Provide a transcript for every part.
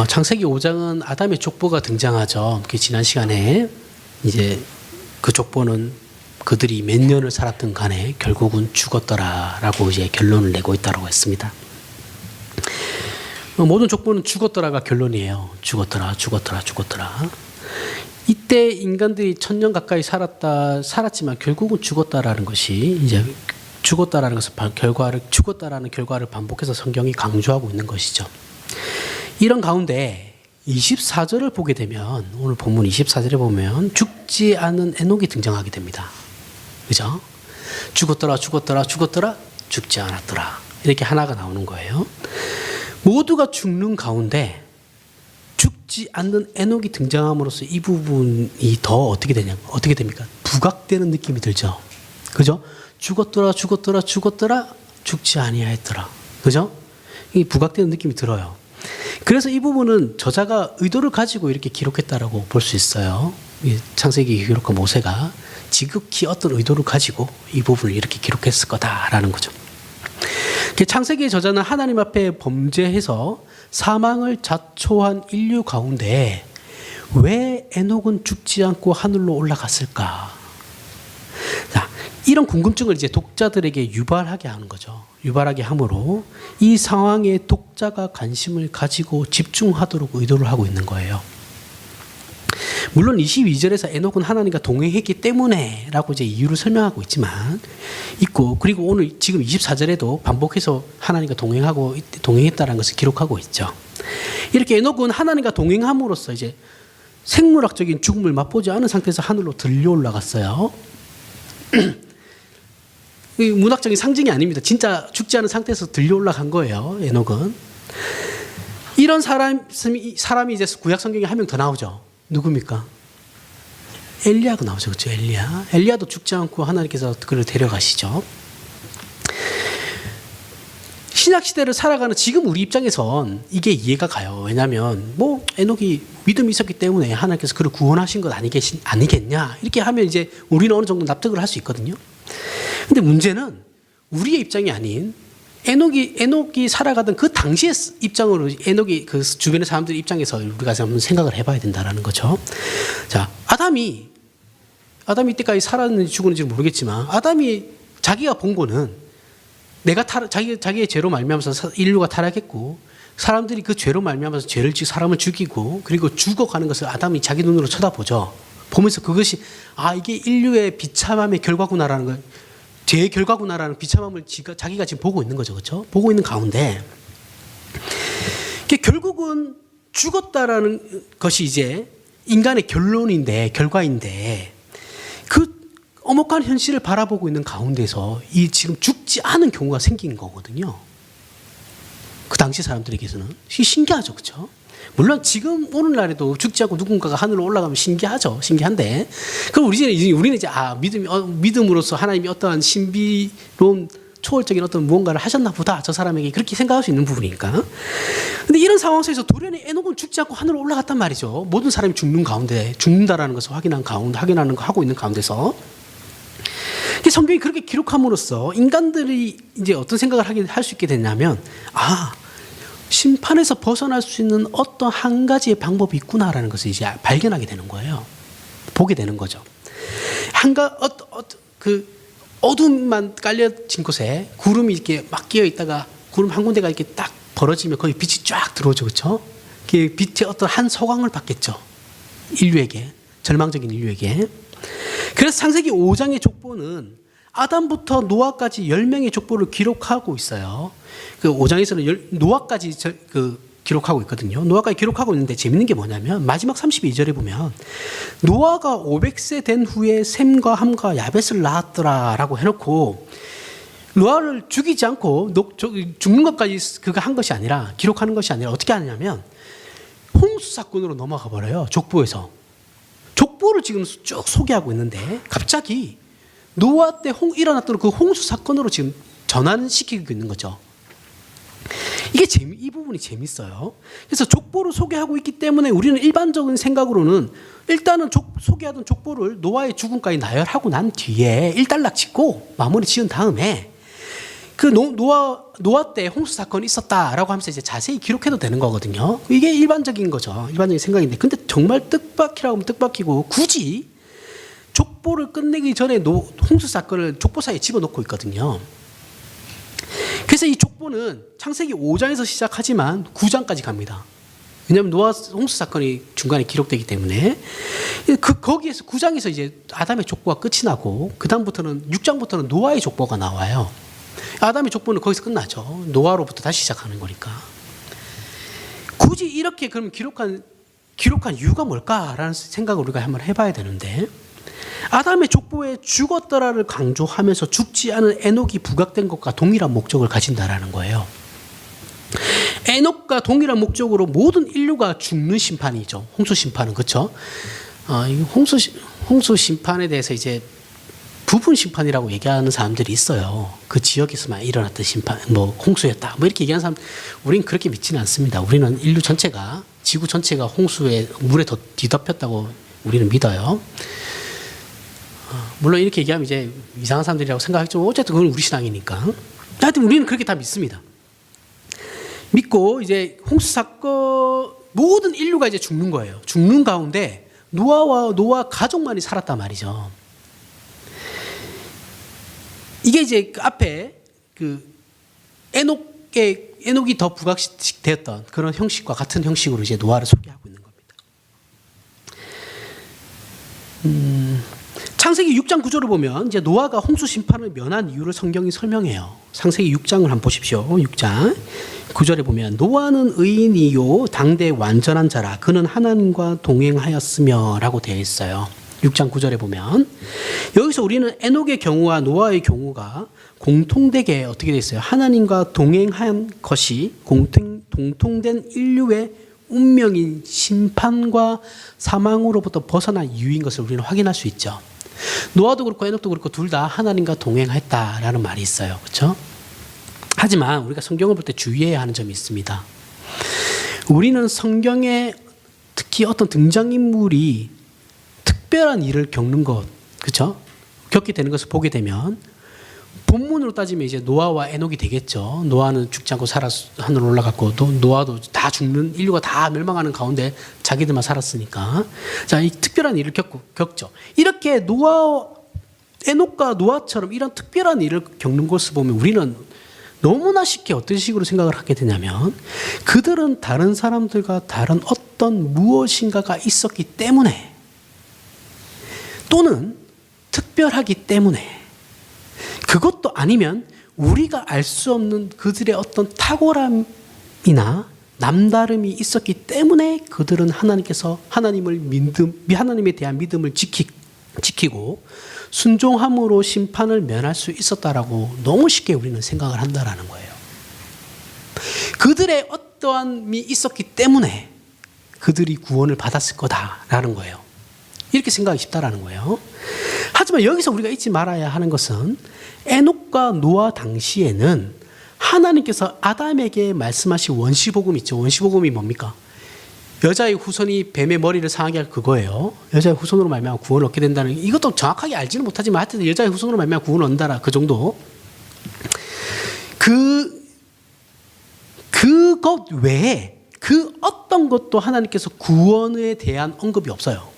창세기 5장은 아담의 족보가 등장하죠. 그 지난 시간에 이제 그 족보는 그들이 몇 년을 살았든 간에 결국은 죽었더라라고 이제 결론을 내고 있다고 했습니다. 모든 족보는 죽었더라가 결론이에요. 죽었더라. 이때 인간들이 1000년 가까이 살았지만 결국은 죽었다라는 것이 이제 죽었다라는 결과를 반복해서 성경이 강조하고 있는 것이죠. 이런 가운데 24절을 보게 되면 오늘 본문 24절에 보면 죽지 않은 에녹이 등장하게 됩니다. 그죠? 죽었더라 죽지 않았더라 이렇게 하나가 나오는 거예요. 모두가 죽는 가운데 죽지 않는 에녹이 등장함으로써 이 부분이 더 어떻게 됩니까? 부각되는 느낌이 들죠. 그죠? 죽었더라 죽지 아니하였더라. 그죠? 이 부각되는 느낌이 들어요. 그래서 이 부분은 저자가 의도를 가지고 이렇게 기록했다라고 볼 수 있어요. 창세기 기록한 모세가 지극히 어떤 의도를 가지고 이 부분을 이렇게 기록했을 거다라는 거죠. 창세기의 저자는 하나님 앞에 범죄해서 사망을 자초한 인류 가운데 왜 에녹은 죽지 않고 하늘로 올라갔을까? 자, 이런 궁금증을 이제 독자들에게 유발하게 하는 거죠. 유발하게 함으로 이 상황에 독자가 관심을 가지고 집중하도록 의도를 하고 있는 거예요. 물론 22절에서 에녹은 하나님과 동행했기 때문에 라고 이제 이유를 설명하고 있고 그리고 오늘 지금 24절에도 반복해서 하나님과 동행했다는 것을 기록하고 있죠. 이렇게 에녹은 하나님과 동행함으로써 이제 생물학적인 죽음을 맛보지 않은 상태에서 하늘로 들려 올라갔어요. 문학적인 상징이 아닙니다. 진짜 죽지 않은 상태에서 들려 올라간 거예요. 에녹은. 이런 사람이 이제 구약 성경에 한 명 더 나오죠. 누굽니까? 엘리야가 나오죠. 그렇죠? 엘리야도 죽지 않고 하나님께서 그를 데려가시죠. 신약 시대를 살아가는 지금 우리 입장에선 이게 이해가 가요. 왜냐하면 에녹이 믿음이 있었기 때문에 하나님께서 그를 구원하신 것 아니겠냐 이렇게 하면 이제 우리는 어느 정도 납득을 할 수 있거든요. 근데 문제는 우리의 입장이 아닌 에녹이 살아가던 그 당시의 입장으로 에녹이 그 주변의 사람들 입장에서 우리가 한번 생각을 해봐야 된다라는 거죠. 자, 아담이 이때까지 살았는지 죽었는지 모르겠지만 아담이 자기가 본 거는 자기의 죄로 말미암아서 인류가 타락했고 사람들이 그 죄로 말미암아서 죄를 지고 사람을 죽이고 그리고 죽어가는 것을 아담이 자기 눈으로 쳐다보죠. 보면서 그것이 이게 인류의 비참함의 결과구나라는 걸 죄의 결과구나라는 비참함을 자기가 지금 보고 있는 거죠. 그렇죠? 보고 있는 가운데 결국은 죽었다라는 것이 이제 인간의 결과인데 그 엄혹한 현실을 바라보고 있는 가운데서 이 지금 죽지 않은 경우가 생긴 거거든요. 그 당시 사람들에게서는 신기하죠. 그렇죠? 물론 지금 오늘날에도 죽지 않고 누군가가 하늘로 올라가면 신기한데 그럼 우리는 이제 믿음으로써 하나님이 어떠한 신비로운 초월적인 어떤 무언가를 하셨나 보다 저 사람에게 그렇게 생각할 수 있는 부분이니까. 근데 이런 상황 속에서 돌연히 에녹은 죽지 않고 하늘로 올라갔단 말이죠. 모든 사람이 죽는 가운데 죽는다라는 것을 확인하는 거 하고 있는 가운데서 성경이 그렇게 기록함으로써 인간들이 이제 어떤 생각을 할 수 있게 됐냐면 심판에서 벗어날 수 있는 어떤 한 가지의 방법이 있구나라는 것을 이제 발견하게 되는 거예요. 보게 되는 거죠. 그 어둠만 깔려진 곳에 구름이 이렇게 막 끼어 있다가 구름 한 군데가 이렇게 딱 벌어지면 거기 빛이 쫙 들어오죠. 그렇죠? 그 빛의 어떤 한 소광을 받겠죠. 절망적인 인류에게. 그래서 창세기 5장의 족보는 아담부터 노아까지 10명의 족보를 기록하고 있어요. 그 5장에서는 노아까지 기록하고 있거든요. 노아까지 기록하고 있는데 재밌는 게 뭐냐면 마지막 32절에 보면 노아가 500세 된 후에 셈과 함과 야벳을 낳았더라라고 해놓고 노아를 죽이지 않고 죽는 것까지 그가 한 것이 아니라 기록하는 것이 아니라 어떻게 하냐면 홍수 사건으로 넘어가 버려요. 족보에서. 족보를 지금 쭉 소개하고 있는데 갑자기 노아 때 일어났던 그 홍수 사건으로 지금 전환시키고 있는 거죠. 이 부분이 재밌어요. 그래서 족보를 소개하고 있기 때문에 우리는 일반적인 생각으로는 일단은 소개하던 족보를 노아의 죽음까지 나열하고 난 뒤에 일단락 짓고 마무리 지은 다음에 그 노아 때 홍수 사건이 있었다라고 하면서 이제 자세히 기록해도 되는 거거든요. 이게 일반적인 거죠. 일반적인 생각인데, 근데 정말 뜻밖이라고 하면 뜻밖이고, 굳이 족보를 끝내기 전에 홍수 사건을 족보 사이에 집어넣고 있거든요. 그래서 이 족보는 창세기 5장에서 시작하지만 9장까지 갑니다. 왜냐하면 노아 홍수 사건이 중간에 기록되기 때문에 거기에서 9장에서 이제 아담의 족보가 끝이 나고 그 다음부터는 6장부터는 노아의 족보가 나와요. 아담의 족보는 거기서 끝나죠. 노아로부터 다시 시작하는 거니까. 굳이 이렇게 그럼 기록한 이유가 뭘까라는 생각을 우리가 한번 해봐야 되는데, 아담의 족보에 죽었더라를 강조하면서 죽지 않은 에녹이 부각된 것과 동일한 목적을 가진다라는 거예요. 에녹과 동일한 목적으로 모든 인류가 죽는 심판이죠. 홍수 심판은. 그렇죠? 홍수 심판에 대해서 이제 부분 심판이라고 얘기하는 사람들이 있어요. 그 지역에서만 일어났던 심판, 홍수였다, 이렇게 얘기하는 사람, 우리는 그렇게 믿지는 않습니다. 우리는 인류 전체가, 지구 전체가 홍수에 물에 더 뒤덮였다고 우리는 믿어요. 물론 이렇게 얘기하면 이제 이상한 사람들이라고 생각하겠지만 어쨌든 그건 우리 신앙이니까. 하여튼 우리는 그렇게 다 믿습니다. 믿고 이제 홍수 사건, 모든 인류가 이제 죽는 거예요. 죽는 가운데 노아 가족만이 살았단 말이죠. 이게 이제 그 앞에 그 에녹이 더 부각되었던 그런 형식과 같은 형식으로 이제 노아를 소개하고 있는 겁니다. 창세기 6장 9절을 보면 이제 노아가 홍수 심판을 면한 이유를 성경이 설명해요. 창세기 6장을 한번 보십시오. 6장 9절에 보면 노아는 의인이요 당대 완전한 자라 그는 하나님과 동행하였으며 라고 되어 있어요. 6장 9절에 보면 여기서 우리는 에녹의 경우와 노아의 경우가 공통되게 어떻게 되어 있어요? 하나님과 동행한 것이 공통된 인류의 운명인 심판과 사망으로부터 벗어난 이유인 것을 우리는 확인할 수 있죠. 노아도 그렇고 에녹도 그렇고 둘 다 하나님과 동행했다라는 말이 있어요. 그렇죠? 하지만 우리가 성경을 볼 때 주의해야 하는 점이 있습니다. 우리는 성경에 특히 어떤 등장인물이 특별한 일을 겪는 것, 그렇죠? 겪게 되는 것을 보게 되면 본문으로 따지면 이제 노아와 에녹이 되겠죠. 노아는 죽지 않고 하늘로 올라갔고 노아도 다 죽는, 인류가 다 멸망하는 가운데 자기들만 살았으니까. 자, 이 특별한 일을 겪죠. 이렇게 에녹과 노아처럼 이런 특별한 일을 겪는 것을 보면 우리는 너무나 쉽게 어떤 식으로 생각을 하게 되냐면, 그들은 다른 사람들과 다른 어떤 무엇인가가 있었기 때문에, 또는 특별하기 때문에, 그것도 아니면 우리가 알 수 없는 그들의 어떤 탁월함이나 남다름이 있었기 때문에 그들은 하나님에 대한 믿음을 지키고 순종함으로 심판을 면할 수 있었다라고 너무 쉽게 우리는 생각을 한다라는 거예요. 그들의 어떠함이 있었기 때문에 그들이 구원을 받았을 거다라는 거예요. 이렇게 생각하기 쉽다라는 거예요. 하지만 여기서 우리가 잊지 말아야 하는 것은 에녹과 노아 당시에는 하나님께서 아담에게 말씀하신 원시복음 있죠. 원시복음이 뭡니까? 여자의 후손이 뱀의 머리를 상하게 할 그거예요. 여자의 후손으로 말미암아 구원을 얻게 된다는, 이것도 정확하게 알지는 못하지만 하여튼 여자의 후손으로 말미암아 구원을 얻는다라, 그 정도. 그것 외에 그 어떤 것도 하나님께서 구원에 대한 언급이 없어요.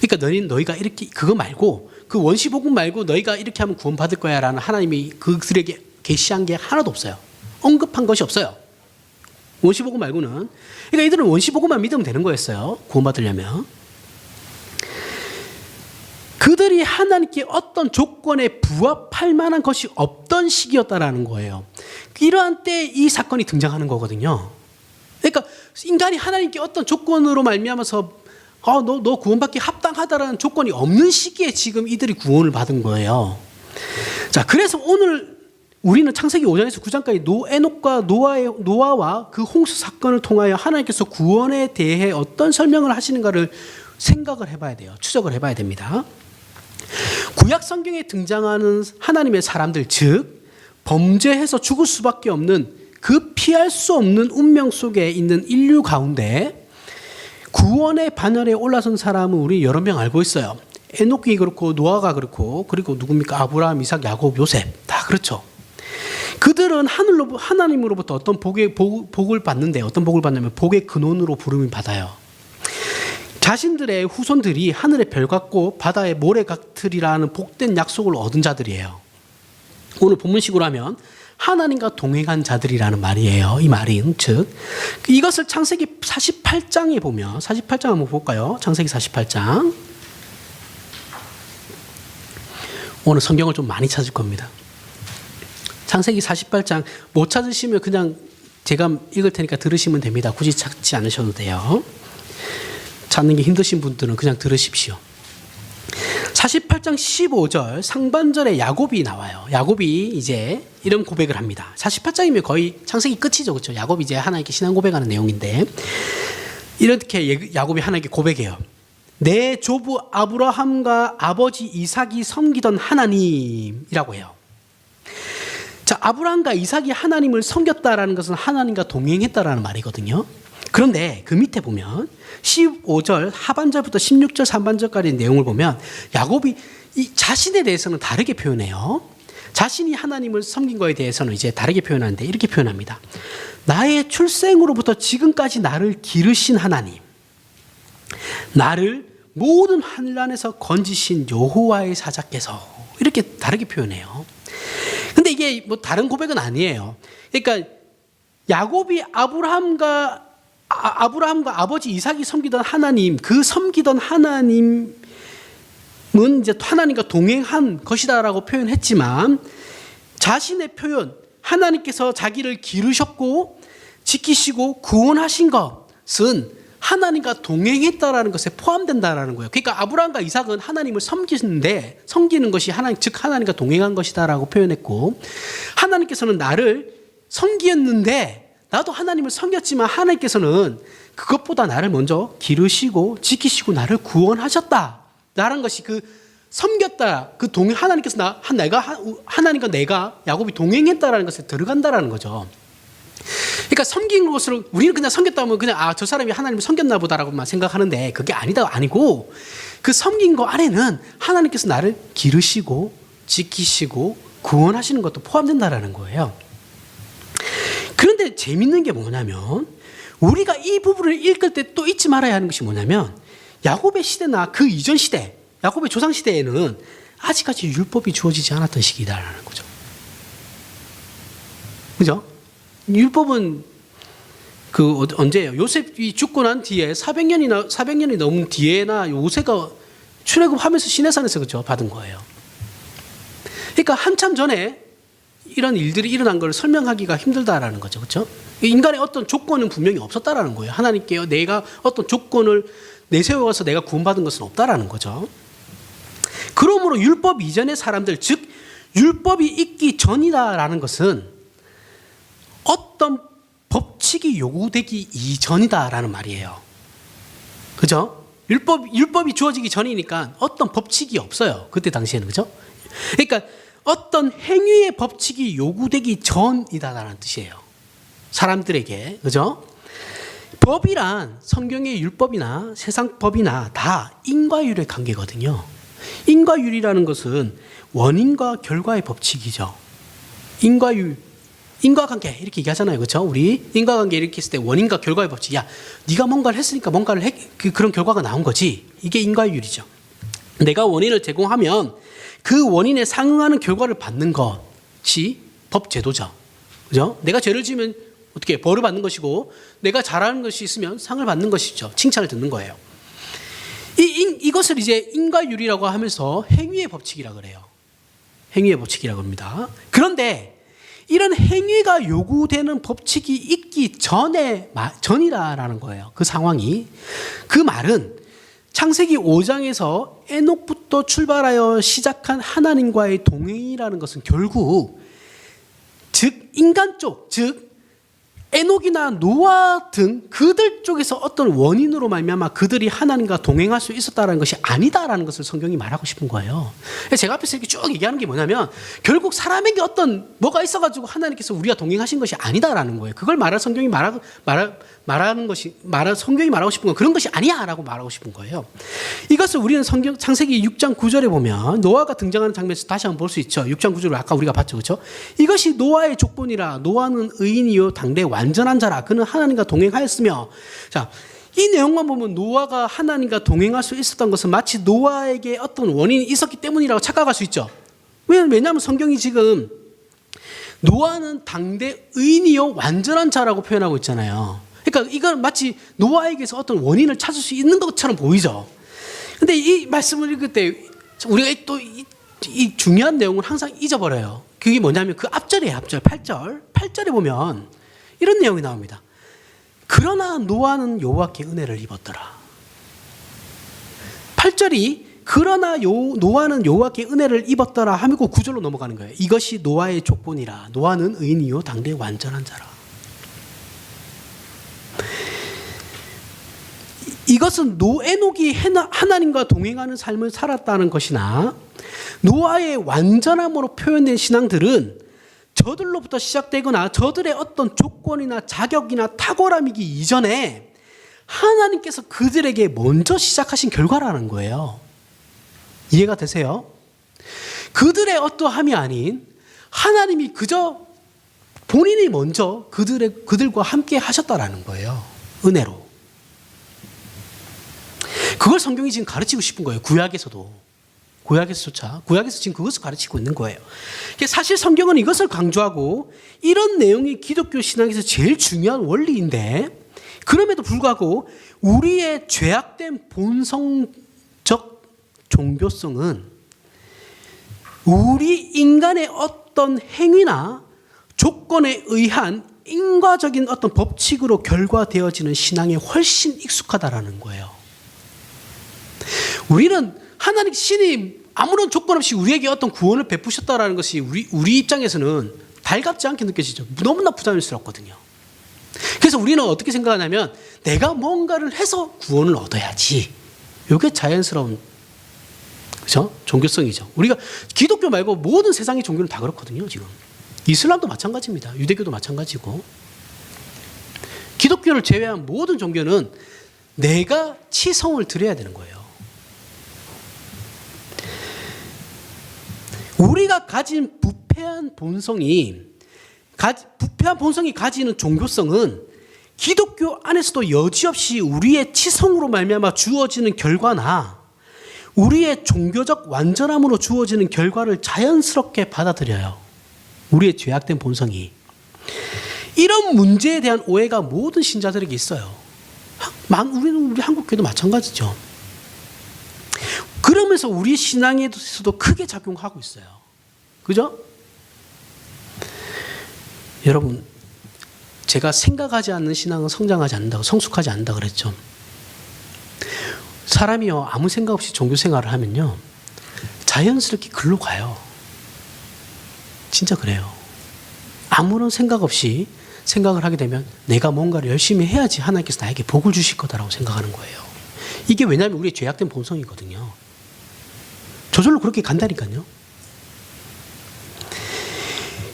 그러니까 너희가 이렇게, 그거 말고, 그 원시복음 말고 너희가 이렇게 하면 구원받을 거야 라는 하나님이 그들에게 계시한 게 하나도 없어요. 언급한 것이 없어요. 원시복음 말고는. 그러니까 이들은 원시복음만 믿으면 되는 거였어요. 구원받으려면. 그들이 하나님께 어떤 조건에 부합할 만한 것이 없던 시기였다라는 거예요. 이러한 때 이 사건이 등장하는 거거든요. 그러니까 인간이 하나님께 어떤 조건으로 말미암아서 너 구원받기 합당하다라는 조건이 없는 시기에 지금 이들이 구원을 받은 거예요. 자, 그래서 오늘 우리는 창세기 5장에서 9장까지 에녹과 노아와 그 홍수 사건을 통하여 하나님께서 구원에 대해 어떤 설명을 하시는가를 생각을 해봐야 돼요. 추적을 해봐야 됩니다. 구약 성경에 등장하는 하나님의 사람들, 즉 범죄해서 죽을 수밖에 없는 그 피할 수 없는 운명 속에 있는 인류 가운데 구원의 반열에 올라선 사람은 우리 여러 명 알고 있어요. 에녹이 그렇고 노아가 그렇고, 그리고 누굽니까? 아브라함, 이삭, 야곱, 요셉 다 그렇죠. 그들은 하나님으로부터 어떤 복을 받는데 어떤 복을 받냐면 복의 근원으로 부름을 받아요. 자신들의 후손들이 하늘의 별 같고 바다의 모래 같으리라는 복된 약속을 얻은 자들이에요. 오늘 본문식으로 하면 하나님과 동행한 자들이라는 말이에요. 이 말인 즉 이것을 창세기 48장에 보면 48장 한번 볼까요? 창세기 48장. 오늘 성경을 좀 많이 찾을 겁니다. 창세기 48장 못 찾으시면 그냥 제가 읽을 테니까 들으시면 됩니다. 굳이 찾지 않으셔도 돼요. 찾는 게 힘드신 분들은 그냥 들으십시오. 48장 15절 상반절에 야곱이 나와요. 야곱이 이제 이런 고백을 합니다. 48장이면 거의 창세기 끝이죠. 그렇죠? 야곱이 이제 하나님께 신앙 고백하는 내용인데 이렇게 야곱이 하나님께 고백해요. 내 조부 아브라함과 아버지 이삭이 섬기던 하나님이라고 해요. 자, 아브라함과 이삭이 하나님을 섬겼다라는 것은 하나님과 동행했다라는 말이거든요. 그런데 그 밑에 보면 15절 하반절부터 16절 상반절까지 내용을 보면 야곱이 이 자신에 대해서는 다르게 표현해요. 자신이 하나님을 섬긴 거에 대해서는 이제 다르게 표현하는데 이렇게 표현합니다. 나의 출생으로부터 지금까지 나를 기르신 하나님, 나를 모든 환난에서 건지신 여호와의 사자께서, 이렇게 다르게 표현해요. 근데 이게 뭐 다른 고백은 아니에요. 그러니까 야곱이 아브라함과 아버지 이삭이 섬기던 하나님, 그 섬기던 하나님은 이제 하나님과 동행한 것이다라고 표현했지만 자신의 표현, 하나님께서 자기를 기르셨고 지키시고 구원하신 것은 하나님과 동행했다라는 것에 포함된다라는 거예요. 그러니까 아브라함과 이삭은 하나님을 섬기는 것이 즉 하나님과 동행한 것이다라고 표현했고, 하나님께서는 나를 섬겼는데 나도 하나님을 섬겼지만 하나님께서는 그것보다 나를 먼저 기르시고 지키시고 나를 구원하셨다라는 것이 그 섬겼다, 그 동행, 하나님께서 하나님과 내가 야곱이 동행했다라는 것에 들어간다라는 거죠. 그러니까 섬긴 것으로 우리는 그냥 섬겼다 하면 그냥 저 사람이 하나님을 섬겼나 보다라고만 생각하는데 그게 아니고 그 섬긴 거 안에는 하나님께서 나를 기르시고 지키시고 구원하시는 것도 포함된다라는 거예요. 그런데 재밌는 게 뭐냐면 우리가 이 부분을 읽을 때 또 잊지 말아야 하는 것이 뭐냐면 야곱의 시대나 그 이전 시대, 야곱의 조상 시대에는 아직까지 율법이 주어지지 않았던 시기다라는 거죠. 그죠? 율법은 언제예요? 요셉이 죽고 난 뒤에 400년이 넘은 뒤에나 요새가 출애굽하면서 시내산에서 그죠? 받은 거예요. 그러니까 한참 전에 이런 일들이 일어난 걸 설명하기가 힘들다라는 거죠. 그렇죠? 인간의 어떤 조건은 분명히 없었다라는 거예요. 하나님께 내가 어떤 조건을 내세워서 내가 구원받은 것은 없다라는 거죠. 그러므로 율법 이전의 사람들, 즉 율법이 있기 전이다라는 것은 어떤 법칙이 요구되기 이전이다라는 말이에요. 그죠? 율법이 주어지기 전이니까 어떤 법칙이 없어요. 그때 당시에는. 그죠? 그러니까 어떤 행위의 법칙이 요구되기 전이다라는 뜻이에요. 사람들에게. 그죠? 법이란 성경의 율법이나 세상 법이나 다 인과율의 관계거든요. 인과율이라는 것은 원인과 결과의 법칙이죠. 인과관계 이렇게 얘기하잖아요. 그렇죠? 우리 인과관계 이렇게 했을 때 원인과 결과의 법칙. 야, 네가 뭔가를 했으니까 뭔가를 그런 결과가 나온 거지. 이게 인과율이죠. 내가 원인을 제공하면 그 원인에 상응하는 결과를 받는 것이 법제도죠. 그죠? 내가 죄를 지으면 어떻게 벌을 받는 것이고 내가 잘하는 것이 있으면 상을 받는 것이죠. 칭찬을 듣는 거예요. 이것을 이제 인과율이라고 하면서 행위의 법칙이라고 그래요. 행위의 법칙이라고 합니다. 그런데 이런 행위가 요구되는 법칙이 있기 전이다라는 거예요. 그 상황이. 그 말은 창세기 5장에서 에녹부터 출발하여 시작한 하나님과의 동행이라는 것은 결국 즉 인간 쪽, 즉 에녹이나 노아 등 그들 쪽에서 어떤 원인으로 말미암아 그들이 하나님과 동행할 수 있었다는 것이 아니다라는 것을 성경이 말하고 싶은 거예요. 제가 앞에서 이렇게 쭉 얘기하는 게 뭐냐면 결국 사람에게 어떤 뭐가 있어가지고 하나님께서 우리가 동행하신 것이 아니다라는 거예요. 그걸 성경이 성경이 말하고 싶은 건 그런 것이 아니야라고 말하고 싶은 거예요. 이것을 우리는 성경 창세기 6장 9절에 보면 노아가 등장하는 장면에서 다시 한번 볼 수 있죠. 6장 9절을 아까 우리가 봤죠, 그렇죠? 이것이 노아의 족본이라 노아는 의인이요 당대 완전한 자라 그는 하나님과 동행하였으며. 자, 이 내용만 보면 노아가 하나님과 동행할 수 있었던 것은 마치 노아에게 어떤 원인이 있었기 때문이라고 착각할 수 있죠. 왜냐하면 성경이 지금 노아는 당대 의인이요 완전한 자라고 표현하고 있잖아요. 그러니까 이건 마치 노아에게서 어떤 원인을 찾을 수 있는 것처럼 보이죠. 근데 이 말씀을 읽을 때 우리가 또 이 중요한 내용을 항상 잊어버려요. 그게 뭐냐면 그 앞절이에요. 앞절 8절에 보면 이런 내용이 나옵니다. 그러나 노아는 여호와께 은혜를 입었더라. 8절이 그러나 노아는 여호와께 은혜를 입었더라 하고 9절로 넘어가는 거예요. 이것이 노아의 족본이라 노아는 의인이요 당대 완전한 자라. 이것은 에녹이 하나님과 동행하는 삶을 살았다는 것이나 노아의 완전함으로 표현된 신앙들은 저들로부터 시작되거나 저들의 어떤 조건이나 자격이나 탁월함이기 이전에 하나님께서 그들에게 먼저 시작하신 결과라는 거예요. 이해가 되세요? 그들의 어떠함이 아닌 하나님이 그저 본인이 먼저 그들과 함께 하셨다라는 거예요. 은혜로. 그걸 성경이 지금 가르치고 싶은 거예요. 구약에서조차 지금 그것을 가르치고 있는 거예요. 사실 성경은 이것을 강조하고 이런 내용이 기독교 신앙에서 제일 중요한 원리인데 그럼에도 불구하고 우리의 죄악된 본성적 종교성은 우리 인간의 어떤 행위나 조건에 의한 인과적인 어떤 법칙으로 결과되어지는 신앙에 훨씬 익숙하다라는 거예요. 우리는 하나님 신이 아무런 조건 없이 우리에게 어떤 구원을 베푸셨다라는 것이 우리 입장에서는 달갑지 않게 느껴지죠. 너무나 부자연스럽거든요. 그래서 우리는 어떻게 생각하냐면 내가 뭔가를 해서 구원을 얻어야지. 이게 자연스러운 그렇죠? 종교성이죠. 우리가 기독교 말고 모든 세상의 종교는 다 그렇거든요. 지금 이슬람도 마찬가지입니다. 유대교도 마찬가지고 기독교를 제외한 모든 종교는 내가 치성을 드려야 되는 거예요. 우리가 가진 부패한 본성이 가지는 종교성은 기독교 안에서도 여지없이 우리의 치성으로 말미암아 주어지는 결과나 우리의 종교적 완전함으로 주어지는 결과를 자연스럽게 받아들여요. 우리의 죄악된 본성이. 이런 문제에 대한 오해가 모든 신자들에게 있어요. 우리 한국교도 마찬가지죠. 그러면서 우리 신앙에서도 크게 작용하고 있어요. 그죠? 여러분, 제가 생각하지 않는 신앙은 성장하지 않는다고, 성숙하지 않는다고 그랬죠. 사람이요, 아무 생각 없이 종교 생활을 하면요, 자연스럽게 글로 가요. 진짜 그래요. 아무런 생각 없이 생각을 하게 되면 내가 뭔가를 열심히 해야지 하나님께서 나에게 복을 주실 거다라고 생각하는 거예요. 이게 왜냐하면 우리의 죄악된 본성이거든요. 저절로 그렇게 간다니까요.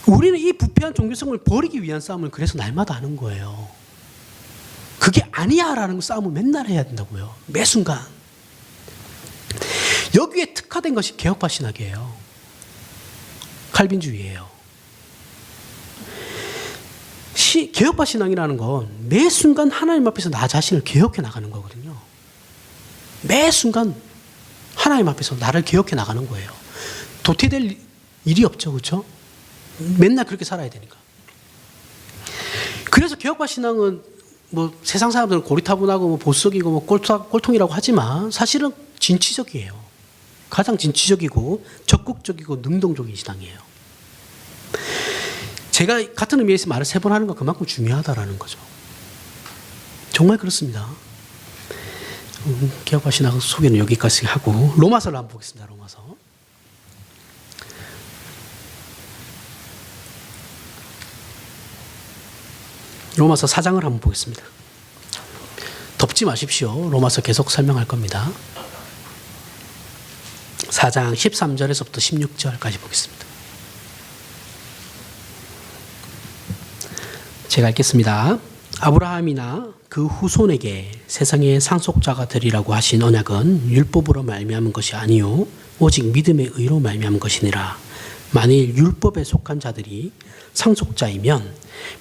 우리는 이 부패한 종교성을 버리기 위한 싸움을 그래서 날마다 하는 거예요. 그게 아니야라는 싸움을 맨날 해야 된다고요. 매 순간. 여기에 특화된 것이 개혁파 신학이에요. 칼빈주의예요. 개혁파 신앙이라는 건 매 순간 하나님 앞에서 나 자신을 개혁해 나가는 거거든요. 매 순간 하나님 앞에서 나를 개혁해 나가는 거예요. 도태될 일이 없죠. 그렇죠? 맨날 그렇게 살아야 되니까. 그래서 개혁파 신앙은 뭐 세상 사람들은 고리타분하고 뭐 보수적이고 뭐 꼴통이라고 하지만 사실은 진취적이에요. 가장 진취적이고 적극적이고 능동적인 신앙이에요. 제가 같은 의미에서 말을 3번 하는 건 그만큼 중요하다라는 거죠. 정말 그렇습니다. 개혁파 신학 소개는 여기까지 하고 로마서를 한번 보겠습니다. 로마서. 로마서 4장을 한번 보겠습니다. 덮지 마십시오. 로마서 계속 설명할 겁니다. 4장 13절에서부터 16절까지 보겠습니다. 제가 읽겠습니다. 아브라함이나 그 후손에게 세상의 상속자가 되리라고 하신 언약은 율법으로 말미암은 것이 아니요 오직 믿음의 의로 말미암은 것이니라. 만일 율법에 속한 자들이 상속자이면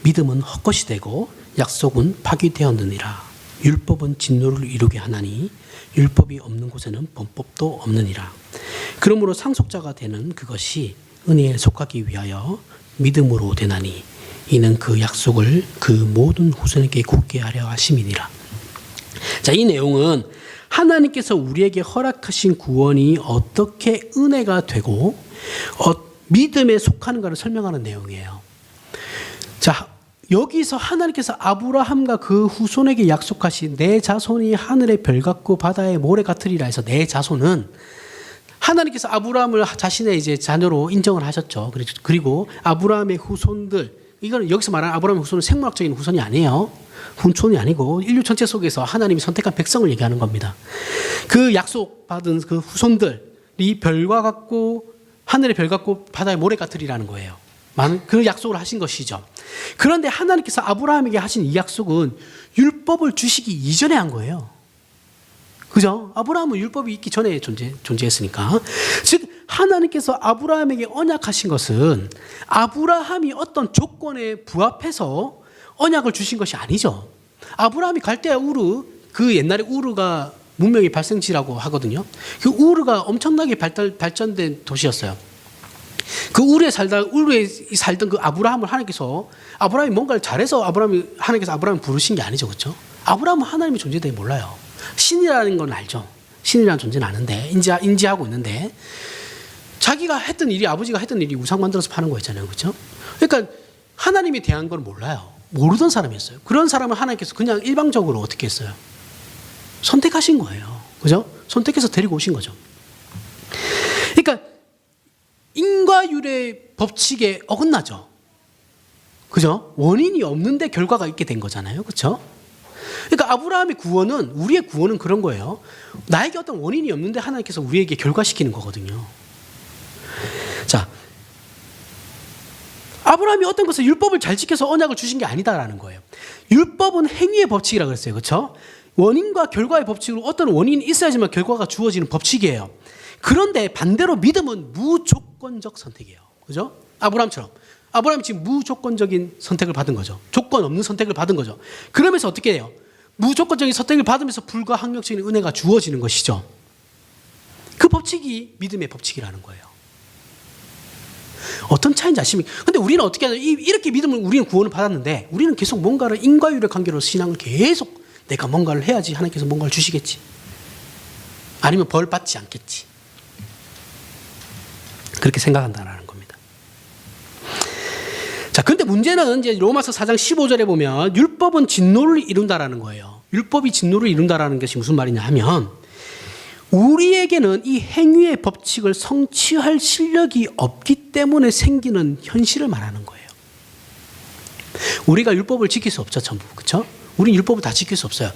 믿음은 헛것이 되고 약속은 파기되었느니라. 율법은 진노를 이루게 하나니 율법이 없는 곳에는 범법도 없느니라. 그러므로 상속자가 되는 그것이 은혜에 속하기 위하여 믿음으로 되나니 이는 그 약속을 그 모든 후손에게 굳게 하려 하심이니라. 자, 이 내용은 하나님께서 우리에게 허락하신 구원이 어떻게 은혜가 되고 믿음에 속하는가를 설명하는 내용이에요. 자, 여기서 하나님께서 아브라함과 그 후손에게 약속하신 내 자손이 하늘의 별 같고 바다의 모래 같으리라 해서 내 자손은 하나님께서 아브라함을 자신의 이제 자녀로 인정을 하셨죠. 그리고 아브라함의 후손들, 이거는 여기서 말하는 아브라함의 후손은 생물학적인 후손이 아니에요. 후손이 아니고 인류 전체 속에서 하나님이 선택한 백성을 얘기하는 겁니다. 그 약속받은 그 후손들이 별과 같고 하늘의 별 같고 바다의 모래 같으리라는 거예요. 그 약속을 하신 것이죠. 그런데 하나님께서 아브라함에게 하신 이 약속은 율법을 주시기 이전에 한 거예요. 그죠? 아브라함은 율법이 있기 전에 존재했으니까. 즉 하나님께서 아브라함에게 언약하신 것은 아브라함이 어떤 조건에 부합해서 언약을 주신 것이 아니죠. 아브라함이 갈대아 우르, 그 옛날에 우르가 문명의 발생지라고 하거든요. 그 우르가 엄청나게 발전된 도시였어요. 그 우르에 살던 그 아브라함을 하나님께서 아브라함이 뭔가를 잘해서 하나님께서 아브라함을 부르신 게 아니죠. 그렇죠? 아브라함은 하나님의 존재에 대해 몰라요. 신이라는 건 알죠. 신이라는 존재는 아는데 인지하고 있는데 자기가 했던 일이 아버지가 했던 일이 우상 만들어서 파는 거였잖아요. 그렇죠? 그러니까 하나님에 대한 걸 몰라요. 모르던 사람이었어요. 그런 사람을 하나님께서 그냥 일방적으로 어떻게 했어요? 선택하신 거예요. 그죠? 선택해서 데리고 오신 거죠. 그러니까 인과율의 법칙에 어긋나죠. 그죠? 원인이 없는데 결과가 있게 된 거잖아요. 그렇죠? 그러니까 아브라함의 구원은, 우리의 구원은 그런 거예요. 나에게 어떤 원인이 없는데 하나님께서 우리에게 결과시키는 거거든요. 자, 아브라함이 어떤 것을 율법을 잘 지켜서 언약을 주신 게 아니다라는 거예요. 율법은 행위의 법칙이라고 그랬어요. 그렇죠? 원인과 결과의 법칙으로 어떤 원인이 있어야지만 결과가 주어지는 법칙이에요. 그런데 반대로 믿음은 무조건적 선택이에요. 그죠? 아브라함처럼. 아브라함이 지금 무조건적인 선택을 받은 거죠. 조건 없는 선택을 받은 거죠. 그러면서 어떻게 해요? 무조건적인 선택을 받으면서 불가항력적인 은혜가 주어지는 것이죠. 그 법칙이 믿음의 법칙이라는 거예요. 어떤 차이인지 아십니까? 근데 우리는 어떻게 하냐? 이렇게 믿음을 우리는 구원을 받았는데 우리는 계속 뭔가를 인과율의 관계로 신앙을 계속 내가 뭔가를 해야지 하나님께서 뭔가를 주시겠지. 아니면 벌 받지 않겠지. 그렇게 생각한다는 겁니다. 자, 근데 문제는 이제 로마서 4장 15절에 보면 율법은 진노를 이룬다라는 거예요. 율법이 진노를 이룬다라는 것이 무슨 말이냐 하면 우리에게는 이 행위의 법칙을 성취할 실력이 없기 때문에 생기는 현실을 말하는 거예요. 우리가 율법을 지킬 수 없죠, 전부. 그렇죠? 우리는 율법을 다 지킬 수 없어요.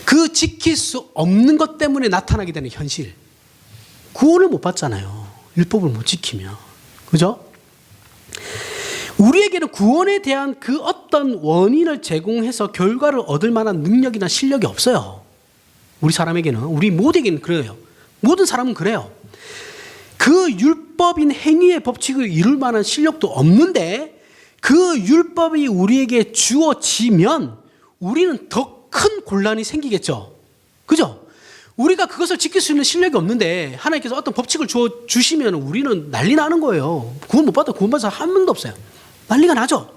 그 지킬 수 없는 것 때문에 나타나게 되는 현실. 구원을 못 받잖아요. 율법을 못 지키면. 그죠? 우리에게는 구원에 대한 그 어떤 원인을 제공해서 결과를 얻을 만한 능력이나 실력이 없어요. 우리 사람에게는, 우리 모두에게는 그래요. 모든 사람은 그래요. 그 율법인 행위의 법칙을 이룰 만한 실력도 없는데 그 율법이 우리에게 주어지면 우리는 더 큰 곤란이 생기겠죠. 그죠? 우리가 그것을 지킬 수 있는 실력이 없는데 하나님께서 어떤 법칙을 주시면 우리는 난리 나는 거예요. 구원 못 받아 구원 받은 사람 한 명도 없어요. 난리가 나죠.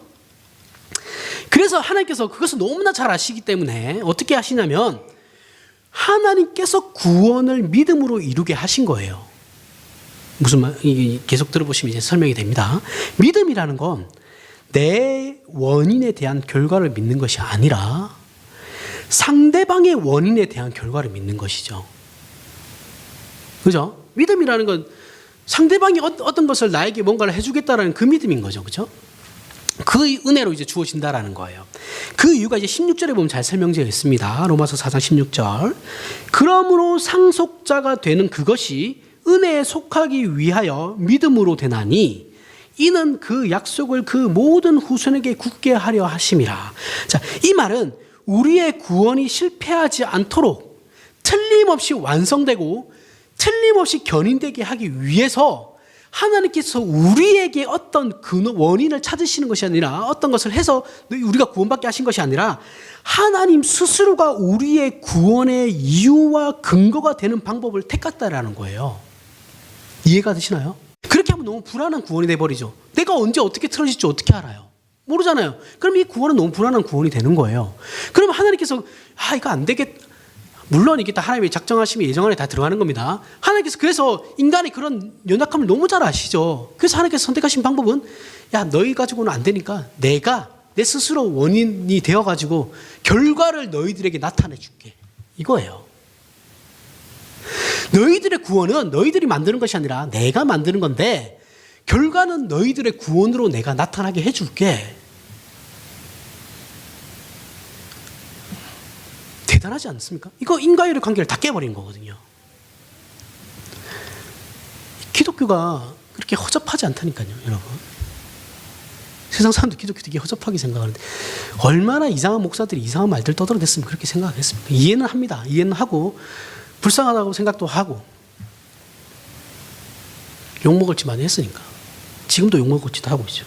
그래서 하나님께서 그것을 너무나 잘 아시기 때문에 어떻게 하시냐면 하나님께서 구원을 믿음으로 이루게 하신 거예요. 무슨 말? 계속 들어보시면 이제 설명이 됩니다. 믿음이라는 건 내 원인에 대한 결과를 믿는 것이 아니라 상대방의 원인에 대한 결과를 믿는 것이죠. 그죠? 믿음이라는 건 상대방이 어떤 것을 나에게 뭔가를 해주겠다라는 그 믿음인 거죠. 그죠? 그 은혜로 이제 주어진다라는 거예요. 그 이유가 이제 16절에 보면 잘 설명되어 있습니다. 로마서 4장 16절. 그러므로 상속자가 되는 그것이 은혜에 속하기 위하여 믿음으로 되나니 이는 그 약속을 그 모든 후손에게 굳게 하려 하심이라. 자, 이 말은 우리의 구원이 실패하지 않도록 틀림없이 완성되고 틀림없이 견인되게 하기 위해서 하나님께서 우리에게 어떤 그 원인을 찾으시는 것이 아니라 어떤 것을 해서 우리가 구원받게 하신 것이 아니라 하나님 스스로가 우리의 구원의 이유와 근거가 되는 방법을 택했다라는 거예요. 이해가 되시나요? 그렇게 하면 너무 불안한 구원이 돼버리죠. 내가 언제 어떻게 틀어질지 어떻게 알아요? 모르잖아요. 그럼 이 구원은 너무 불안한 구원이 되는 거예요. 그러면 하나님께서 이거 안 되겠다. 물론 이게 다 하나님의 작정하심이 예정 안에 다 들어가는 겁니다. 하나님께서 그래서 인간의 그런 연약함을 너무 잘 아시죠. 그래서 하나님께서 선택하신 방법은 너희 가지고는 안 되니까 내가 내 스스로 원인이 되어가지고 결과를 너희들에게 나타내 줄게. 이거예요. 너희들의 구원은 너희들이 만드는 것이 아니라 내가 만드는 건데 결과는 너희들의 구원으로 내가 나타나게 해줄게. 대단하지 않습니까? 이거 인과율의 관계를 다 깨버린 거거든요. 기독교가 그렇게 허접하지 않다니까요, 여러분. 세상 사람들 기독교 되게 허접하게 생각하는데 얼마나 이상한 목사들이 이상한 말들 떠들어댔으면 그렇게 생각하겠습니까? 이해는 합니다. 이해는 하고 불쌍하다고 생각도 하고 욕먹을 짓 많이 했으니까 지금도 욕먹을 짓 하고 있죠.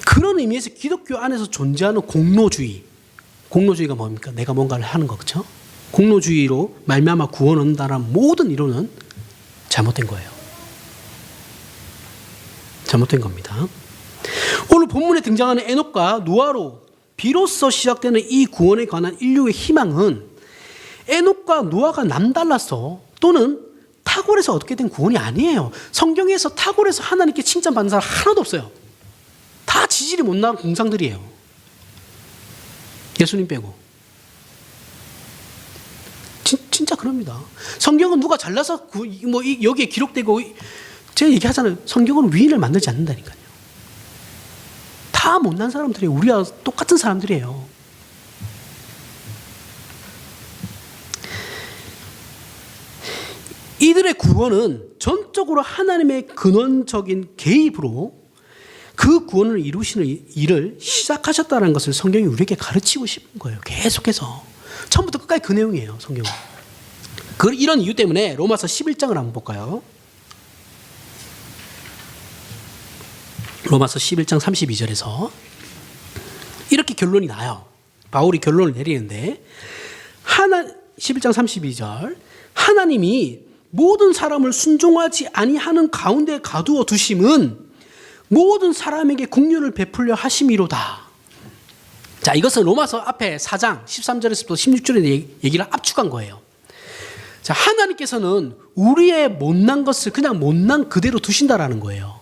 그런 의미에서 기독교 안에서 존재하는 공로주의가 뭡니까? 내가 뭔가를 하는 거, 그렇죠? 공로주의로 말미암아 구원 얻는다는 모든 이론은 잘못된 거예요. 잘못된 겁니다. 오늘 본문에 등장하는 에녹과 노아로 비로소 시작되는 이 구원에 관한 인류의 희망은 에녹과 노아가 남달라서 또는 탁월해서 얻게 된 구원이 아니에요. 성경에서 탁월해서 하나님께 칭찬받는 사람 하나도 없어요. 다 지질이 못 나간 공상들이에요. 예수님 빼고. 진짜 그럽니다. 성경은 누가 잘나서 여기에 기록되고 제가 얘기하잖아요. 성경은 위인을 만들지 않는다니까요. 다 못난 사람들이에요. 우리와 똑같은 사람들이에요. 이들의 구원은 전적으로 하나님의 근원적인 개입으로 그 구원을 이루시는 일을 시작하셨다는 것을 성경이 우리에게 가르치고 싶은 거예요. 계속해서. 처음부터 끝까지 그 내용이에요. 성경은. 이런 이유 때문에 로마서 11장을 한번 볼까요? 로마서 11장 32절에서 이렇게 결론이 나요. 바울이 결론을 내리는데 11장 32절 하나님이 모든 사람을 순종하지 아니하는 가운데 가두어 두심은 모든 사람에게 긍휼을 베풀려 하심이로다. 자, 이것은 로마서 앞에 4장 13절에서부터 16절에 얘기를 압축한 거예요. 자, 하나님께서는 우리의 못난 것을 그냥 못난 그대로 두신다라는 거예요.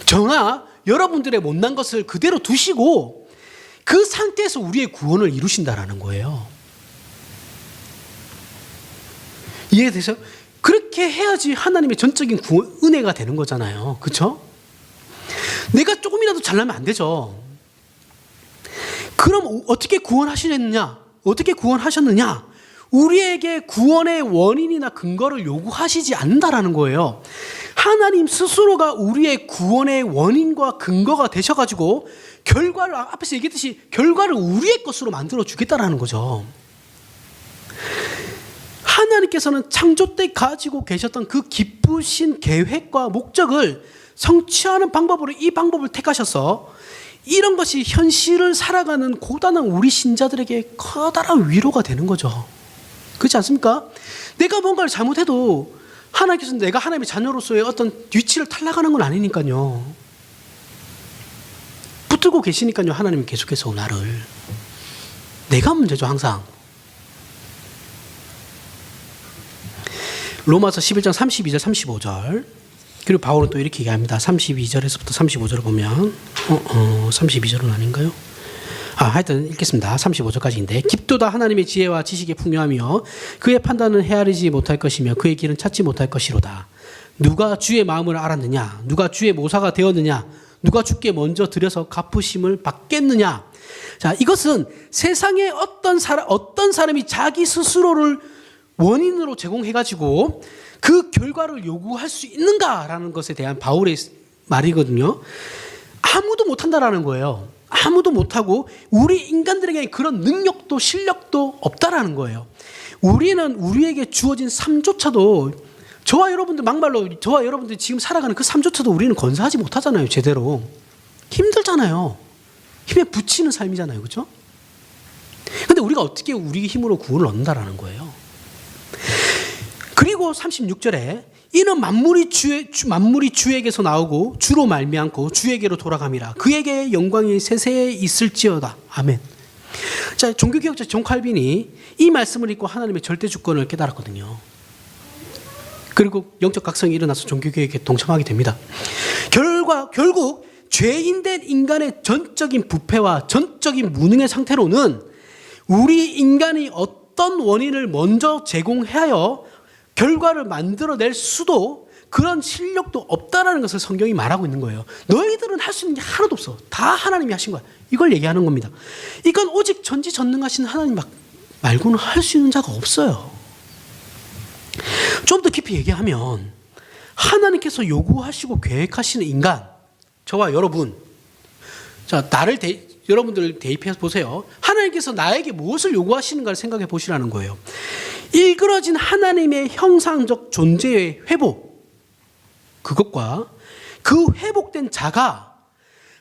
저나 여러분들의 못난 것을 그대로 두시고 그 상태에서 우리의 구원을 이루신다라는 거예요. 이해되세요? 그렇게 해야지 하나님의 전적인 구원, 은혜가 되는 거잖아요. 그렇죠? 내가 조금이라도 잘나면 안 되죠. 그럼 어떻게 구원하시느냐? 어떻게 구원하셨느냐? 우리에게 구원의 원인이나 근거를 요구하시지 않는다라는 거예요. 하나님 스스로가 우리의 구원의 원인과 근거가 되셔가지고 결과를 앞에서 얘기했듯이 결과를 우리의 것으로 만들어 주겠다라는 거죠. 하나님께서는 창조 때 가지고 계셨던 그 기쁘신 계획과 목적을 성취하는 방법으로 이 방법을 택하셔서 이런 것이 현실을 살아가는 고단한 우리 신자들에게 커다란 위로가 되는 거죠. 그렇지 않습니까? 내가 뭔가를 잘못해도 하나님께서는 내가 하나님의 자녀로서의 어떤 위치를 탈락하는 건 아니니까요. 붙들고 계시니까요. 하나님이 계속해서 나를. 내가 문제죠, 항상. 로마서 11장 32절 35절 그리고 바울은 또 이렇게 얘기합니다. 32절에서부터 35절을 보면 32절은 아닌가요? 하여튼 읽겠습니다. 35절까지인데 깊도다 하나님의 지혜와 지식에 풍요하며 그의 판단은 헤아리지 못할 것이며 그의 길은 찾지 못할 것이로다. 누가 주의 마음을 알았느냐? 누가 주의 모사가 되었느냐? 누가 주께 먼저 드려서 갚으심을 받겠느냐? 자, 이것은 세상에 어떤 사람이 자기 스스로를 원인으로 제공해가지고 그 결과를 요구할 수 있는가라는 것에 대한 바울의 말이거든요. 아무도 못한다라는 거예요. 아무도 못하고 우리 인간들에게 그런 능력도 실력도 없다라는 거예요. 우리는 우리에게 주어진 삶조차도 저와 여러분들 막말로 저와 여러분들이 지금 살아가는 그 삶조차도 우리는 건사하지 못하잖아요. 제대로. 힘들잖아요. 힘에 부치는 삶이잖아요. 그렇죠? 근데 우리가 어떻게 우리 힘으로 구원을 얻는다라는 거예요. 그리고 36절에 이는 만물이 주에게서 나오고 주로 말미암고 주에게로 돌아감이라. 그에게 영광이 세세에 있을지어다. 아멘. 자, 종교개혁자 존 칼빈이 이 말씀을 읽고 하나님의 절대 주권을 깨달았거든요. 그리고 영적 각성이 일어나서 종교개혁에 동참하게 됩니다. 결국 죄인된 인간의 전적인 부패와 전적인 무능의 상태로는 우리 인간이 어떤 원인을 먼저 제공하여 결과를 만들어낼 수도 그런 실력도 없다라는 것을 성경이 말하고 있는 거예요. 너희들은 할 수 있는 게 하나도 없어. 다 하나님이 하신 거야. 이걸 얘기하는 겁니다. 이건 오직 전지전능하신 하나님 말고는 할 수 있는 자가 없어요. 좀 더 깊이 얘기하면 하나님께서 요구하시고 계획하시는 인간, 저와 여러분, 자, 여러분들 대입해서 보세요. 하나님께서 나에게 무엇을 요구하시는가를 생각해 보시라는 거예요. 일그러진 하나님의 형상적 존재의 회복, 그것과 그 회복된 자가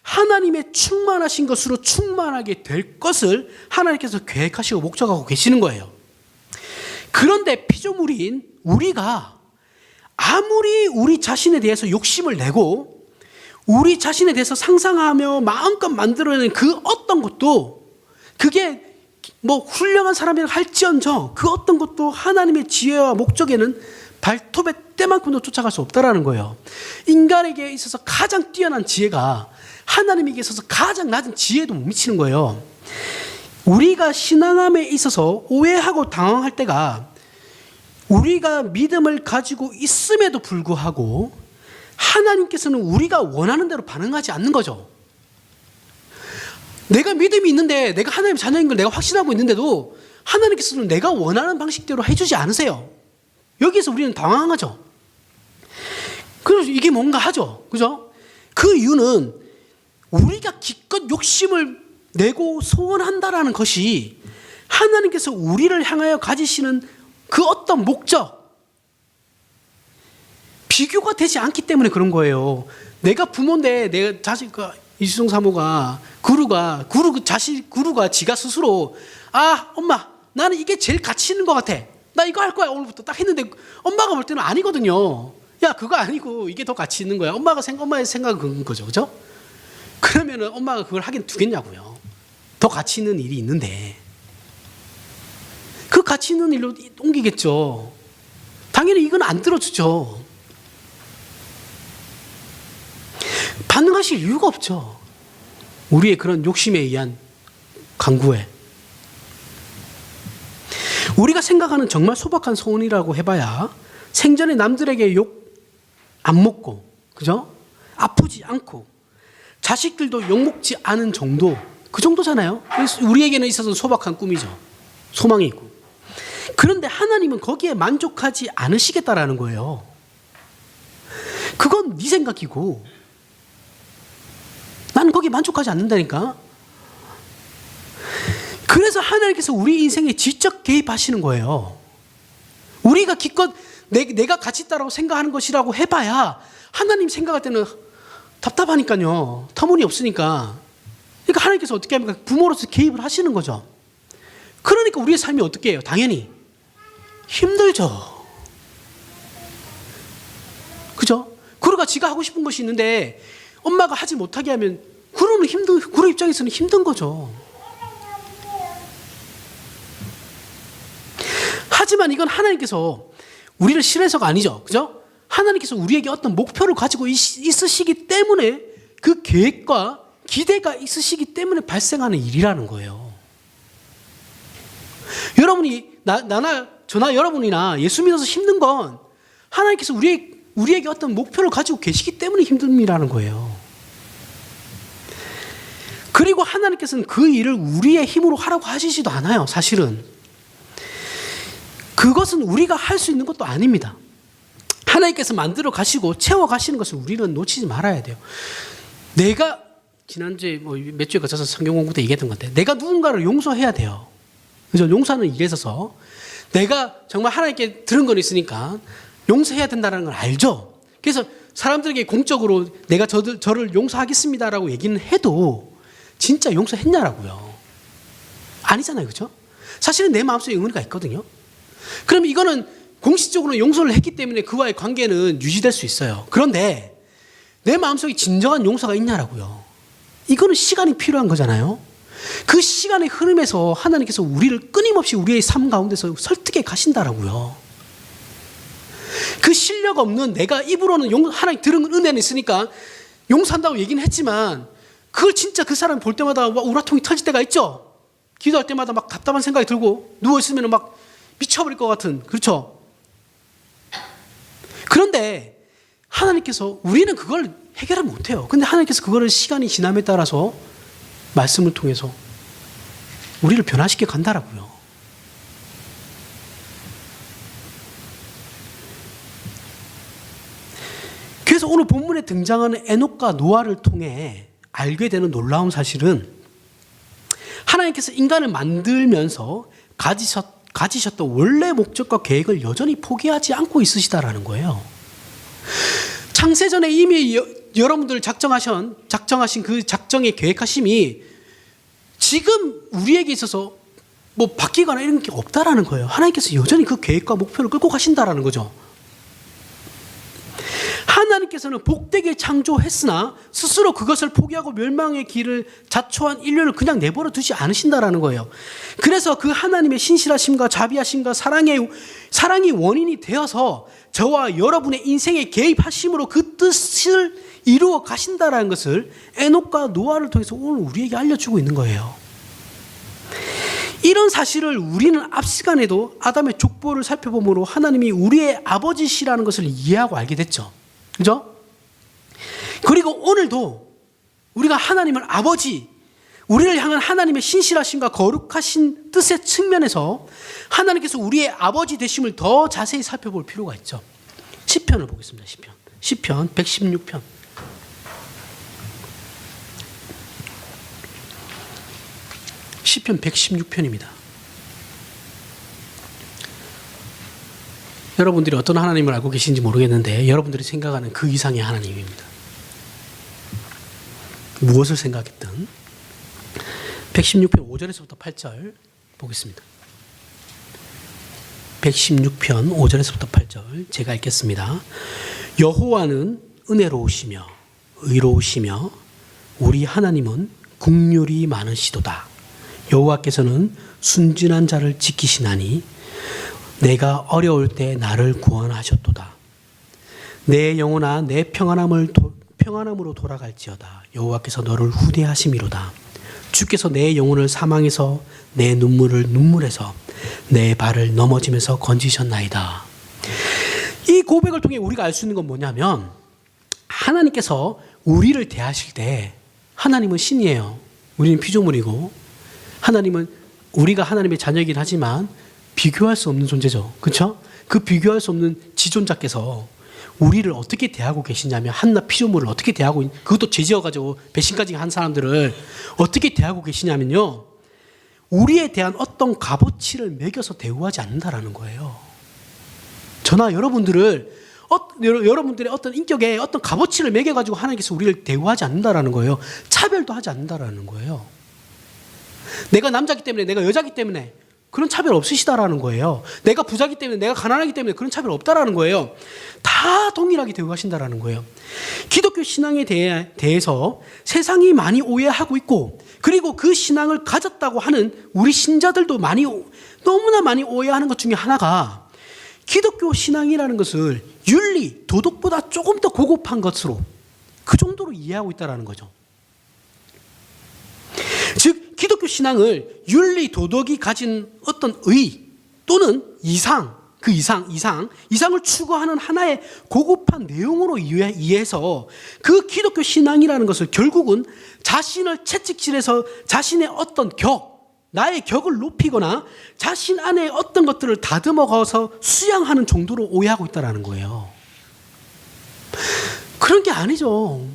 하나님의 충만하신 것으로 충만하게 될 것을 하나님께서 계획하시고 목적하고 계시는 거예요. 그런데 피조물인 우리가 아무리 우리 자신에 대해서 욕심을 내고 우리 자신에 대해서 상상하며 마음껏 만들어내는 그 어떤 것도 그게 뭐 훌륭한 사람이라 할지언정 그 어떤 것도 하나님의 지혜와 목적에는 발톱의 때만큼도 쫓아갈 수 없다라는 거예요. 인간에게 있어서 가장 뛰어난 지혜가 하나님에게 있어서 가장 낮은 지혜도 못 미치는 거예요. 우리가 신앙함에 있어서 오해하고 당황할 때가 우리가 믿음을 가지고 있음에도 불구하고 하나님께서는 우리가 원하는 대로 반응하지 않는 거죠. 내가 믿음이 있는데 내가 하나님 자녀인 걸 내가 확신하고 있는데도 하나님께서는 내가 원하는 방식대로 해주지 않으세요. 여기에서 우리는 당황하죠. 그래서 이게 뭔가 하죠. 그죠? 그 이유는 우리가 기껏 욕심을 내고 소원한다라는 것이 하나님께서 우리를 향하여 가지시는 그 어떤 목적, 비교가 되지 않기 때문에 그런 거예요. 내가 부모인데 내 자식과 이수정 사모가 구루가 지가 스스로 엄마 나는 이게 제일 가치 있는 것 같아. 나 이거 할 거야 오늘부터 딱 했는데 엄마가 볼 때는 아니거든요. 야 그거 아니고 이게 더 가치 있는 거야. 엄마의 생각은 그런 거죠. 그죠? 그러면은 엄마가 그걸 하긴 두겠냐고요. 더 가치 있는 일이 있는데 그 가치 있는 일로 옮기겠죠. 당연히 이건 안 들어주죠. 반응하실 이유가 없죠. 우리의 그런 욕심에 의한 강구에. 우리가 생각하는 정말 소박한 소원이라고 해봐야 생전에 남들에게 욕 안 먹고, 그죠? 아프지 않고, 자식들도 욕 먹지 않은 정도, 그 정도잖아요. 우리에게는 있어서 소박한 꿈이죠. 소망이 있고. 그런데 하나님은 거기에 만족하지 않으시겠다라는 거예요. 그건 네 생각이고, 나는 거기에 만족하지 않는다니까. 그래서 하나님께서 우리 인생에 직접 개입하시는 거예요. 우리가 기껏 내가 가치 있다라고 생각하는 것이라고 해봐야 하나님 생각할 때는 답답하니까요. 터무니없으니까. 그러니까 하나님께서 어떻게 합니까? 부모로서 개입을 하시는 거죠. 그러니까 우리의 삶이 어떻게 해요? 당연히 힘들죠. 그죠? 구루가 지가 하고 싶은 것이 있는데 엄마가 하지 못하게 하면 구루 입장에서는 힘든 거죠. 하지만 이건 하나님께서 우리를 싫어해서가 아니죠. 그죠? 하나님께서 우리에게 어떤 목표를 가지고 있으시기 때문에 그 계획과 기대가 있으시기 때문에 발생하는 일이라는 거예요. 여러분이 저나 여러분이나 예수 믿어서 힘든 건 하나님께서 우리의 우리에게 어떤 목표를 가지고 계시기 때문에 힘듦이라는 거예요. 그리고 하나님께서는 그 일을 우리의 힘으로 하라고 하시지도 않아요. 사실은 그것은 우리가 할 수 있는 것도 아닙니다. 하나님께서 만들어 가시고 채워 가시는 것을 우리는 놓치지 말아야 돼요. 내가 지난주에 몇 주에 거쳐서 성경 공부 때 얘기했던 건데, 내가 누군가를 용서해야 돼요. 그죠? 용서하는 일에 있어서 내가 정말 하나님께 들은 건 있으니까 용서해야 된다는 걸 알죠. 그래서 사람들에게 공적으로 내가 저를 용서하겠습니다라고 얘기는 해도 진짜 용서했냐라고요. 아니잖아요. 그죠? 사실은 내 마음속에 의문가 있거든요. 그럼 이거는 공식적으로 용서를 했기 때문에 그와의 관계는 유지될 수 있어요. 그런데 내 마음속에 진정한 용서가 있냐라고요. 이거는 시간이 필요한 거잖아요. 그 시간의 흐름에서 하나님께서 우리를 끊임없이 우리의 삶 가운데서 설득해 가신다라고요. 그 실력 없는 내가 입으로는 하나님 들은 은혜는 있으니까 용서한다고 얘기는 했지만, 그걸 진짜 그 사람 볼 때마다 막 우라통이 터질 때가 있죠. 기도할 때마다 막 답답한 생각이 들고 누워있으면 막 미쳐버릴 것 같은, 그렇죠? 그런데 하나님께서, 우리는 그걸 해결을 못해요. 근데 하나님께서 그거를 시간이 지남에 따라서 말씀을 통해서 우리를 변화시켜 간다라고요. 그래서 오늘 본문에 등장하는 에녹과 노아를 통해 알게 되는 놀라운 사실은, 하나님께서 인간을 만들면서 가지셨던 원래 목적과 계획을 여전히 포기하지 않고 있으시다라는 거예요. 창세전에 이미 여러분들 작정하신 그 작정의 계획하심이 지금 우리에게 있어서 바뀌거나 이런 게 없다라는 거예요. 하나님께서 여전히 그 계획과 목표를 끌고 가신다라는 거죠. 하나님께서는 복되게 창조했으나 스스로 그것을 포기하고 멸망의 길을 자초한 인류를 그냥 내버려 두지 않으신다라는 거예요. 그래서 그 하나님의 신실하심과 자비하심과 사랑이 원인이 되어서 저와 여러분의 인생에 개입하심으로 그 뜻을 이루어 가신다라는 것을 에녹과 노아를 통해서 오늘 우리에게 알려주고 있는 거예요. 이런 사실을 우리는 앞 시간에도 아담의 족보를 살펴보므로 하나님이 우리의 아버지시라는 것을 이해하고 알게 됐죠. 그죠? 그리고 오늘도 우리가 하나님을 아버지, 우리를 향한 하나님의 신실하심과 거룩하신 뜻의 측면에서 하나님께서 우리의 아버지 되심을 더 자세히 살펴볼 필요가 있죠. 시편을 보겠습니다. 시편 116편. 시편 116편입니다. 여러분들이 어떤 하나님을 알고 계신지 모르겠는데 여러분들이 생각하는 그 이상의 하나님입니다. 무엇을 생각했든 116편 5절에서부터 8절 보겠습니다. 116편 5절에서부터 8절 제가 읽겠습니다. 여호와는 은혜로우시며 의로우시며 우리 하나님은 긍휼이 많으시도다. 여호와께서는 순진한 자를 지키시나니 내가 어려울 때 나를 구원하셨도다. 내 영혼아 내 평안함으로 돌아갈지어다. 여호와께서 너를 후대하심이로다. 주께서 내 영혼을 사망에서 내 눈물을 눈물에서 내 발을 넘어짐에서 건지셨나이다. 이 고백을 통해 우리가 알 수 있는 건 뭐냐면, 하나님께서 우리를 대하실 때, 하나님은 신이에요. 우리는 피조물이고, 하나님은 우리가 하나님의 자녀이긴 하지만 비교할 수 없는 존재죠. 그렇죠? 그 비교할 수 없는 지존자께서 우리를 어떻게 대하고 계시냐면, 한낱 피조물을 어떻게 대하고, 그것도 죄지어가지고 배신까지 한 사람들을 어떻게 대하고 계시냐면요, 우리에 대한 어떤 값어치를 매겨서 대우하지 않는다라는 거예요. 저나 여러분들의 어떤 인격에 어떤 값어치를 매겨가지고 하나님께서 우리를 대우하지 않는다라는 거예요. 차별도 하지 않는다라는 거예요. 내가 남자기 때문에, 내가 여자기 때문에 그런 차별 없으시다라는 거예요. 내가 부자기 때문에, 내가 가난하기 때문에 그런 차별 없다라는 거예요. 다 동일하게 대우하신다라는 거예요. 기독교 신앙에 대해서 세상이 많이 오해하고 있고, 그리고 그 신앙을 가졌다고 하는 우리 신자들도 너무나 많이 오해하는 것 중에 하나가, 기독교 신앙이라는 것을 윤리, 도덕보다 조금 더 고급한 것으로, 그 정도로 이해하고 있다는 거죠. 즉 기독교 신앙을 윤리, 도덕이 가진 어떤 의 또는 이상, 그 이상을 추구하는 하나의 고급한 내용으로 이해해서 그 기독교 신앙이라는 것을 결국은 자신을 채찍질해서 자신의 어떤 나의 격을 높이거나 자신 안에 어떤 것들을 다듬어가서 수양하는 정도로 오해하고 있다는 거예요. 그런 게 아니죠.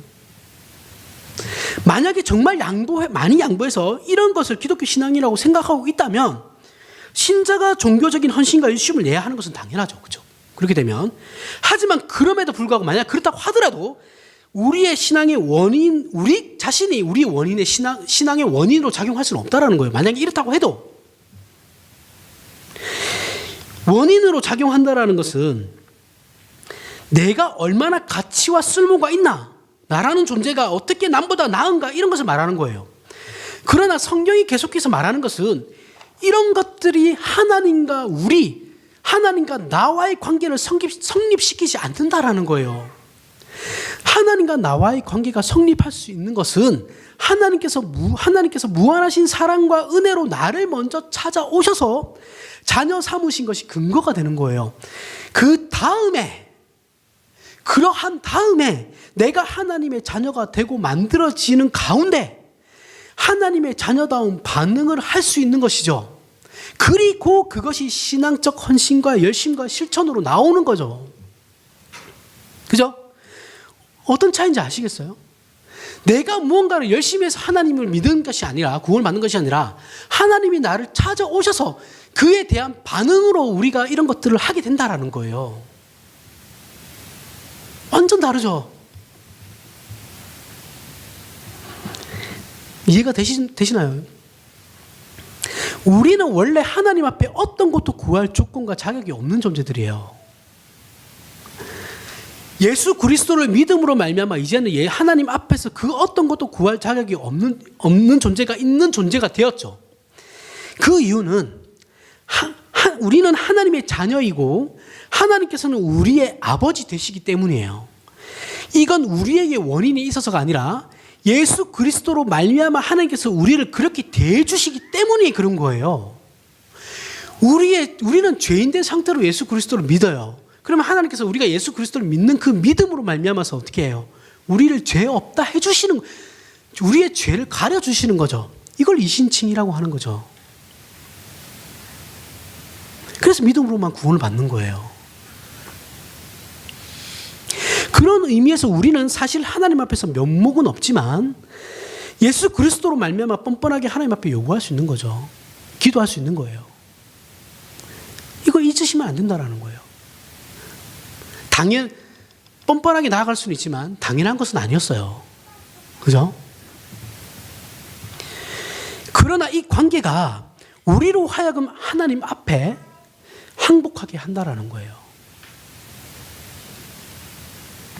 만약에 정말 많이 양보해서 이런 것을 기독교 신앙이라고 생각하고 있다면 신자가 종교적인 헌신과 열심을 내야 하는 것은 당연하죠. 그렇죠? 그렇게 되면 하지만 그럼에도 불구하고 만약 그렇다고 하더라도 우리의 신앙의 원인, 우리 자신이 우리 원인의 신앙의 원인으로 작용할 수는 없다라는 거예요. 만약에 이렇다고 해도 원인으로 작용한다라는 것은 내가 얼마나 가치와 쓸모가 있나, 나라는 존재가 어떻게 남보다 나은가 이런 것을 말하는 거예요. 그러나 성경이 계속해서 말하는 것은 이런 것들이 하나님과 나와의 관계를 성립시키지 않는다라는 거예요. 하나님과 나와의 관계가 성립할 수 있는 것은 하나님께서 무한하신 사랑과 은혜로 나를 먼저 찾아오셔서 자녀 삼으신 것이 근거가 되는 거예요. 그러한 다음에 내가 하나님의 자녀가 되고 만들어지는 가운데 하나님의 자녀다운 반응을 할 수 있는 것이죠. 그리고 그것이 신앙적 헌신과 열심과 실천으로 나오는 거죠. 그죠? 어떤 차이인지 아시겠어요? 내가 무언가를 열심히 해서 하나님을 믿는 것이 아니라, 구원을 받는 것이 아니라 하나님이 나를 찾아오셔서 그에 대한 반응으로 우리가 이런 것들을 하게 된다라는 거예요. 완전 다르죠? 이해가 되시나요? 우리는 원래 하나님 앞에 어떤 것도 구할 조건과 자격이 없는 존재들이에요. 예수 그리스도를 믿음으로 말미암아 이제는 하나님 앞에서 그 어떤 것도 구할 자격이 없는 존재가 있는 존재가 되었죠. 그 이유는 우리는 하나님의 자녀이고 하나님께서는 우리의 아버지 되시기 때문이에요. 이건 우리에게 원인이 있어서가 아니라 예수 그리스도로 말미암아 하나님께서 우리를 그렇게 대해주시기 때문에 그런 거예요. 우리는 죄인된 상태로 예수 그리스도를 믿어요. 그러면 하나님께서 우리가 예수 그리스도를 믿는 그 믿음으로 말미암아서 어떻게 해요? 우리를 죄 없다 해주시는, 우리의 죄를 가려주시는 거죠. 이걸 이신칭이라고 하는 거죠. 그래서 믿음으로만 구원을 받는 거예요. 그런 의미에서 우리는 사실 하나님 앞에서 면목은 없지만 예수 그리스도로 말미암아 뻔뻔하게 하나님 앞에 요구할 수 있는 거죠. 기도할 수 있는 거예요. 이거 잊으시면 안 된다는 거예요. 뻔뻔하게 나아갈 수는 있지만 당연한 것은 아니었어요. 그죠? 그러나 이 관계가 우리로 하여금 하나님 앞에 항복하게 한다라는 거예요.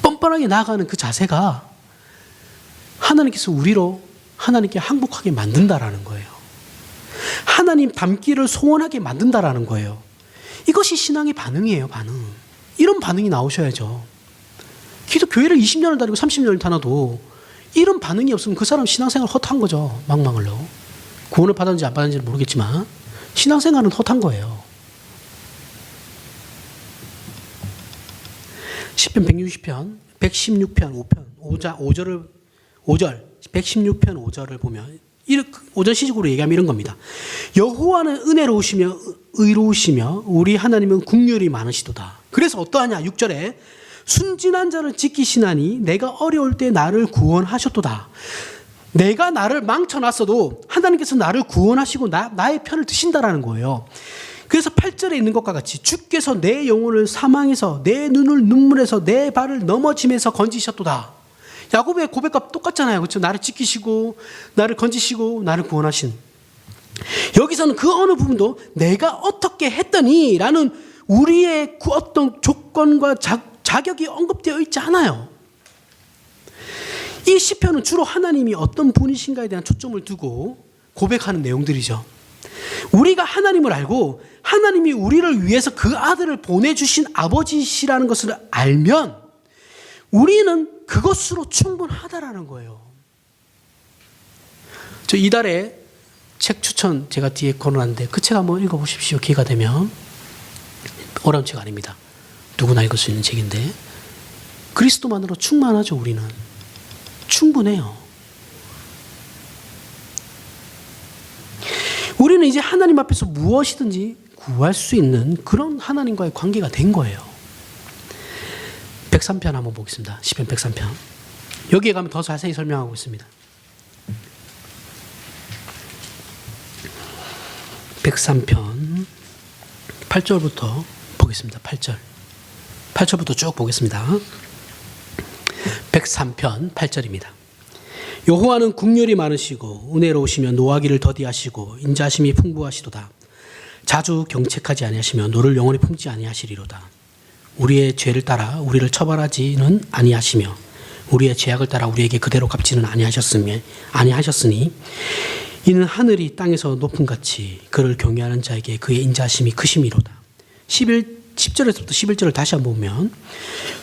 뻔뻔하게 나아가는 그 자세가 하나님께서 우리로 하나님께 항복하게 만든다라는 거예요. 하나님 닮기를 소원하게 만든다라는 거예요. 이것이 신앙의 반응이에요, 반응. 이런 반응이 나오셔야죠. 교회를 20년을 다니고 30년을 다녀도 이런 반응이 없으면 그 사람 신앙생활 헛한 거죠. 망망을로. 구원을 받았는지 안 받았는지는 모르겠지만 신앙생활은 헛한 거예요. 시편 160편, 116편 5절 116편 5절을 보면 5절 시적으로 얘기하면 이런 겁니다. 여호와는 은혜로우시며 의로우시며 우리 하나님은 국률이 많으시도다. 그래서 어떠하냐? 6절에 순진한 자를 지키시나니 내가 어려울 때 나를 구원하셨도다. 내가 나를 망쳐놨어도 하나님께서 나를 구원하시고 나의 편을 드신다라는 거예요. 그래서 8절에 있는 것과 같이 주께서 내 영혼을 사망에서 내 눈을 눈물에서 내 발을 넘어짐에서 건지셨도다. 야곱의 고백과 똑같잖아요. 그렇죠? 나를 지키시고 나를 건지시고 나를 구원하신. 여기서는 그 어느 부분도 내가 어떻게 했더니 라는 우리의 그 어떤 조건과 자격이 언급되어 있지 않아요. 이 시편은 주로 하나님이 어떤 분이신가에 대한 초점을 두고 고백하는 내용들이죠. 우리가 하나님을 알고 하나님이 우리를 위해서 그 아들을 보내주신 아버지시라는 것을 알면 우리는 그것으로 충분하다라는 거예요. 저 이달에 책 추천 제가 뒤에 걸어놨는데 그 책 한번 읽어보십시오. 기회가 되면. 어려운 책 아닙니다. 누구나 읽을 수 있는 책인데 그리스도만으로 충만하죠. 우리는 충분해요. 우리는 이제 하나님 앞에서 무엇이든지 구할 수 있는 그런 하나님과의 관계가 된 거예요. 103편 한번 보겠습니다. 시편 103편. 여기에 가면 더 자세히 설명하고 있습니다. 103편 8절부터 보겠습니다. 8절부터 쭉 보겠습니다. 103편 8절입니다. 여호와는 국률이 많으시고 은혜로우시며 노하기를 더디하시고 인자심이 풍부하시도다. 자주 경책하지 아니하시며 노를 영원히 품지 아니하시리로다. 우리의 죄를 따라 우리를 처벌하지는 아니하시며 우리의 죄악을 따라 우리에게 그대로 갚지는 아니하셨으니 이는 하늘이 땅에서 높음같이 그를 경외하는 자에게 그의 인자심이 크심이로다. 10절에서부터 11절을 다시 한번 보면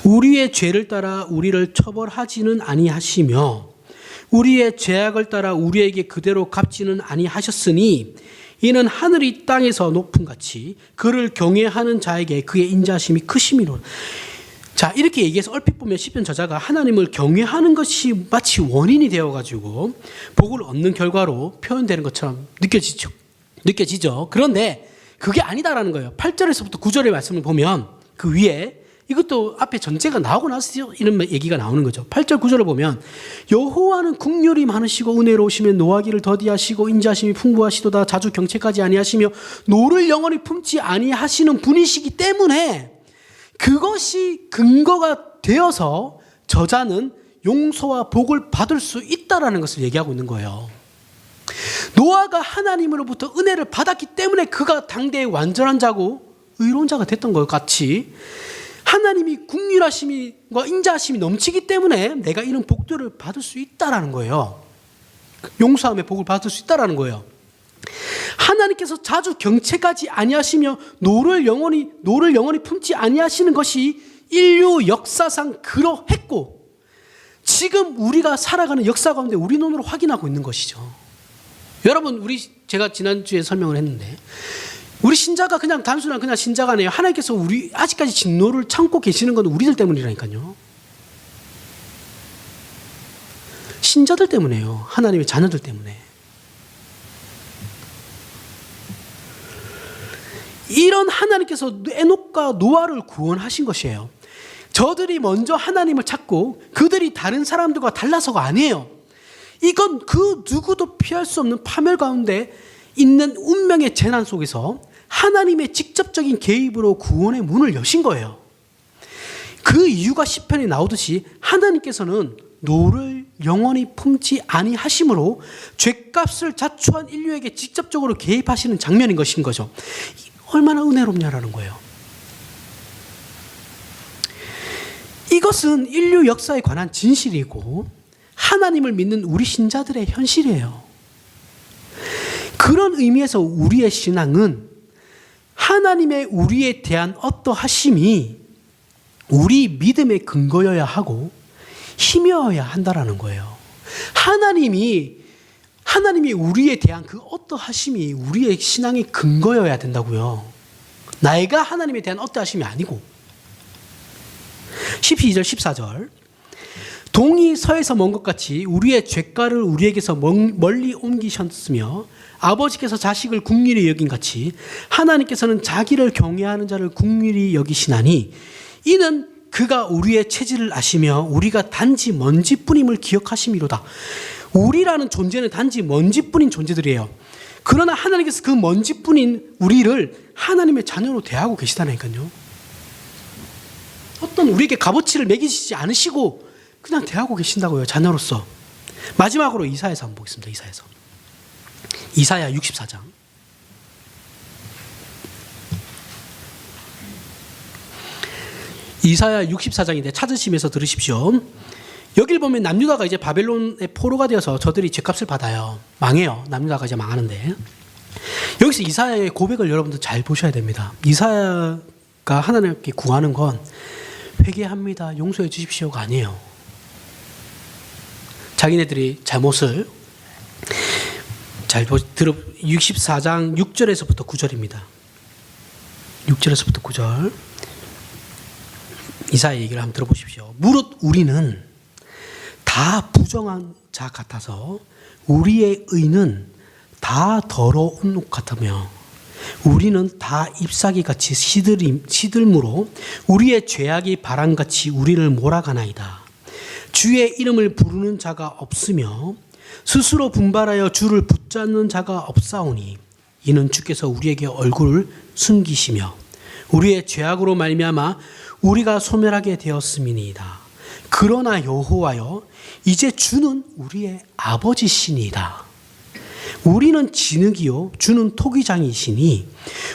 우리의 죄를 따라 우리를 처벌하지는 아니하시며 우리의 죄악을 따라 우리에게 그대로 갚지는 아니하셨으니 이는 하늘이 땅에서 높음같이 그를 경외하는 자에게 그의 인자심이 크심이로다. 자, 이렇게 얘기해서 얼핏 보면 시편 저자가 하나님을 경외하는 것이 마치 원인이 되어가지고 복을 얻는 결과로 표현되는 것처럼 느껴지죠. 그런데 그게 아니다라는 거예요. 8절에서부터 9절의 말씀을 보면 그 위에 이것도 앞에 전제가 나오고 나서 이런 얘기가 나오는 거죠. 8절 9절을 보면 여호와는 국률이 많으시고 은혜로우시며 노하기를 더디하시고 인자심이 풍부하시도다. 자주 경책하지 아니하시며 노를 영원히 품지 아니하시는 분이시기 때문에 그것이 근거가 되어서 저자는 용서와 복을 받을 수 있다라는 것을 얘기하고 있는 거예요. 노아가 하나님으로부터 은혜를 받았기 때문에 그가 당대의 완전한 자고 의로운 자가 됐던 것 같이 하나님이 국률하심과 인자하심이 넘치기 때문에 내가 이런 복들을 받을 수 있다라는 거예요. 용서함의 복을 받을 수 있다라는 거예요. 하나님께서 자주 경책하지 아니하시며 노를 영원히 품지 아니하시는 것이 인류 역사상 그러했고 지금 우리가 살아가는 역사 가운데 우리 눈으로 확인하고 있는 것이죠. 여러분, 제가 지난주에 설명을 했는데 우리 신자가 그냥 단순한 그냥 신자가 아니에요. 하나님께서 우리 아직까지 진노를 참고 계시는 건 우리들 때문이라니까요. 신자들 때문에요. 하나님의 자녀들 때문에. 이런 하나님께서 에녹과 노아를 구원하신 것이에요. 저들이 먼저 하나님을 찾고 그들이 다른 사람들과 달라서가 아니에요. 이건 그 누구도 피할 수 없는 파멸 가운데 있는 운명의 재난 속에서 하나님의 직접적인 개입으로 구원의 문을 여신 거예요. 그 이유가 시편에 나오듯이 하나님께서는 노를 영원히 품지 아니하심으로 죄값을 자초한 인류에게 직접적으로 개입하시는 장면인 것인 거죠. 얼마나 은혜롭냐라는 거예요. 이것은 인류 역사에 관한 진실이고 하나님을 믿는 우리 신자들의 현실이에요. 그런 의미에서 우리의 신앙은 하나님의 우리에 대한 어떠하심이 우리 믿음의 근거여야 하고 힘이어야 한다라는 거예요. 하나님이 우리에 대한 그 어떠하심이 우리의 신앙의 근거여야 된다고요. 나이가 하나님에 대한 어떠하심이 아니고. 12절 14절 동이 서에서 먼 것 같이 우리의 죄가를 우리에게서 멀리 옮기셨으며 아버지께서 자식을 긍휼히 여긴 같이 하나님께서는 자기를 경외하는 자를 긍휼히 여기시나니 이는 그가 우리의 체질을 아시며 우리가 단지 먼지뿐임을 기억하심이로다. 우리라는 존재는 단지 먼지뿐인 존재들이에요. 그러나 하나님께서 그 먼지뿐인 우리를 하나님의 자녀로 대하고 계시다니까요. 어떤 우리에게 값어치를 매기시지 않으시고 그냥 대하고 계신다고요. 자녀로서. 마지막으로 이사야서 한번 보겠습니다. 이사야 64장. 이사야 64장인데 찾으시면서 들으십시오. 여기를 보면 남유다가 이제 바벨론의 포로가 되어서 저들이 죄값을 받아요. 망해요. 남유다가 이제 망하는데 여기서 이사야의 고백을 여러분들 잘 보셔야 됩니다. 이사야가 하나님께 구하는 건 회개합니다, 용서해 주십시오가 아니에요. 자기네들이 잘못을 64장 6절에서부터 9절입니다. 6절에서부터 9절. 이사야 얘기를 한번 들어보십시오. 무릇 우리는 다 부정한 자 같아서 우리의 의는 다 더러운 옷 같으며 우리는 다 잎사귀같이 시들므로 우리의 죄악이 바람같이 우리를 몰아가나이다. 주의 이름을 부르는 자가 없으며 스스로 분발하여 주를 붙잡는 자가 없사오니 이는 주께서 우리에게 얼굴을 숨기시며 우리의 죄악으로 말미암아 우리가 소멸하게 되었음이니이다. 그러나 여호와여 이제 주는 우리의 아버지시니이다. 우리는 진흙이요 주는 토기장이시니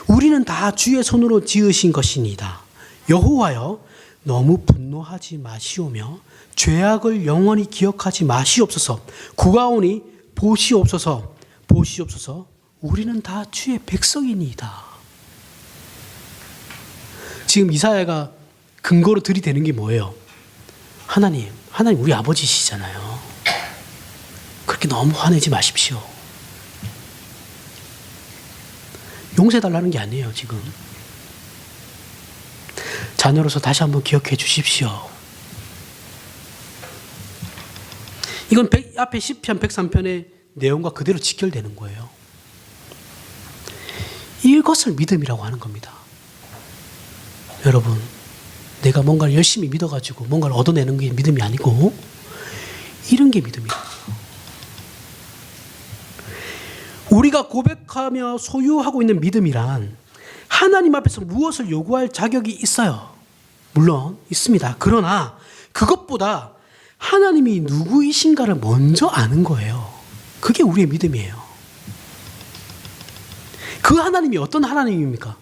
우리는 다 주의 손으로 지으신 것이니이다. 여호와여 너무 분노하지 마시오며 죄악을 영원히 기억하지 마시옵소서. 구하오니 보시옵소서. 보시옵소서. 우리는 다 주의 백성이니이다. 지금 이사야가 근거로 들이대는 게 뭐예요? 하나님 우리 아버지시잖아요. 그렇게 너무 화내지 마십시오. 용서해달라는 게 아니에요, 지금. 자녀로서 다시 한번 기억해 주십시오. 이건 앞에 시편 103편의 내용과 그대로 직결되는 거예요. 이것을 믿음이라고 하는 겁니다. 여러분, 내가 뭔가를 열심히 믿어가지고 뭔가를 얻어내는 게 믿음이 아니고 이런 게 믿음이에요. 우리가 고백하며 소유하고 있는 믿음이란 하나님 앞에서 무엇을 요구할 자격이 있어요. 물론 있습니다. 그러나 그것보다 하나님이 누구이신가를 먼저 아는 거예요. 그게 우리의 믿음이에요. 그 하나님이 어떤 하나님입니까?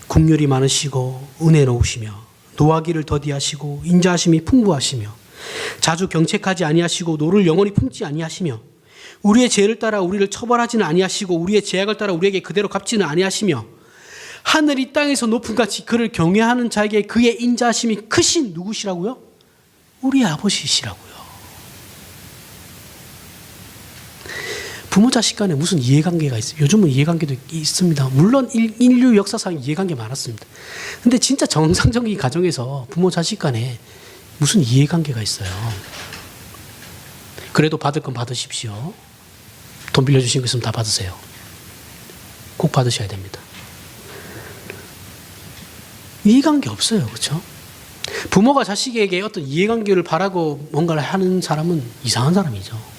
국률이 많으시고 은혜로우시며 노하기를 더디하시고 인자하심이 풍부하시며 자주 경책하지 아니하시고 노를 영원히 품지 아니하시며 우리의 죄를 따라 우리를 처벌하지는 아니하시고 우리의 죄악을 따라 우리에게 그대로 갚지는 아니하시며 하늘이 땅에서 높음같이 그를 경외하는 자에게 그의 인자하심이 크신 누구시라고요? 우리 아버지시라고요. 부모 자식 간에 무슨 이해관계가 있어요? 요즘은 이해관계도 있습니다. 물론 인류 역사상 이해관계 많았습니다. 근데 진짜 정상적인 가정에서 부모 자식 간에 무슨 이해관계가 있어요? 그래도 받을 건 받으십시오. 돈 빌려주신 거 있으면 다 받으세요. 꼭 받으셔야 됩니다. 이해관계 없어요. 그렇죠? 부모가 자식에게 어떤 이해관계를 바라고 뭔가를 하는 사람은 이상한 사람이죠.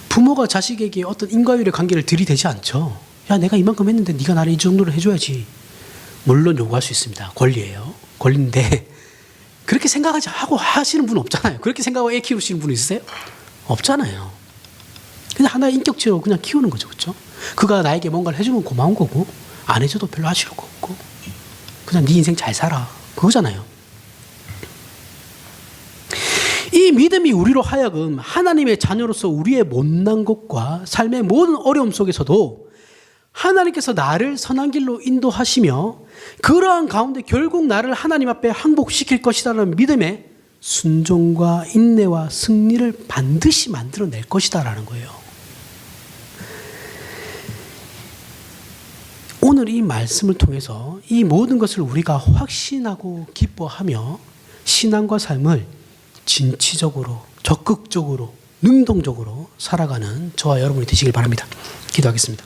부모가 자식에게 어떤 인과율의 관계를 들이대지 않죠. 야, 내가 이만큼 했는데 네가 나를 이 정도로 해줘야지. 물론 요구할 수 있습니다. 권리예요. 권리인데 그렇게 생각하지 하고 하시는 분은 없잖아요. 그렇게 생각하고 애 키우시는 분 있으세요? 없잖아요. 그냥 하나의 인격체로 그냥 키우는 거죠. 그렇죠? 그가 나에게 뭔가를 해주면 고마운 거고 안 해줘도 별로 하실 거 없고 그냥 네 인생 잘 살아. 그거잖아요. 이 믿음이 우리로 하여금 하나님의 자녀로서 우리의 못난 것과 삶의 모든 어려움 속에서도 하나님께서 나를 선한 길로 인도하시며 그러한 가운데 결국 나를 하나님 앞에 항복시킬 것이라는 믿음에 순종과 인내와 승리를 반드시 만들어낼 것이다라는 거예요. 오늘 이 말씀을 통해서 이 모든 것을 우리가 확신하고 기뻐하며 신앙과 삶을 진취적으로, 적극적으로, 능동적으로 살아가는 저와 여러분이 되시길 바랍니다. 기도하겠습니다.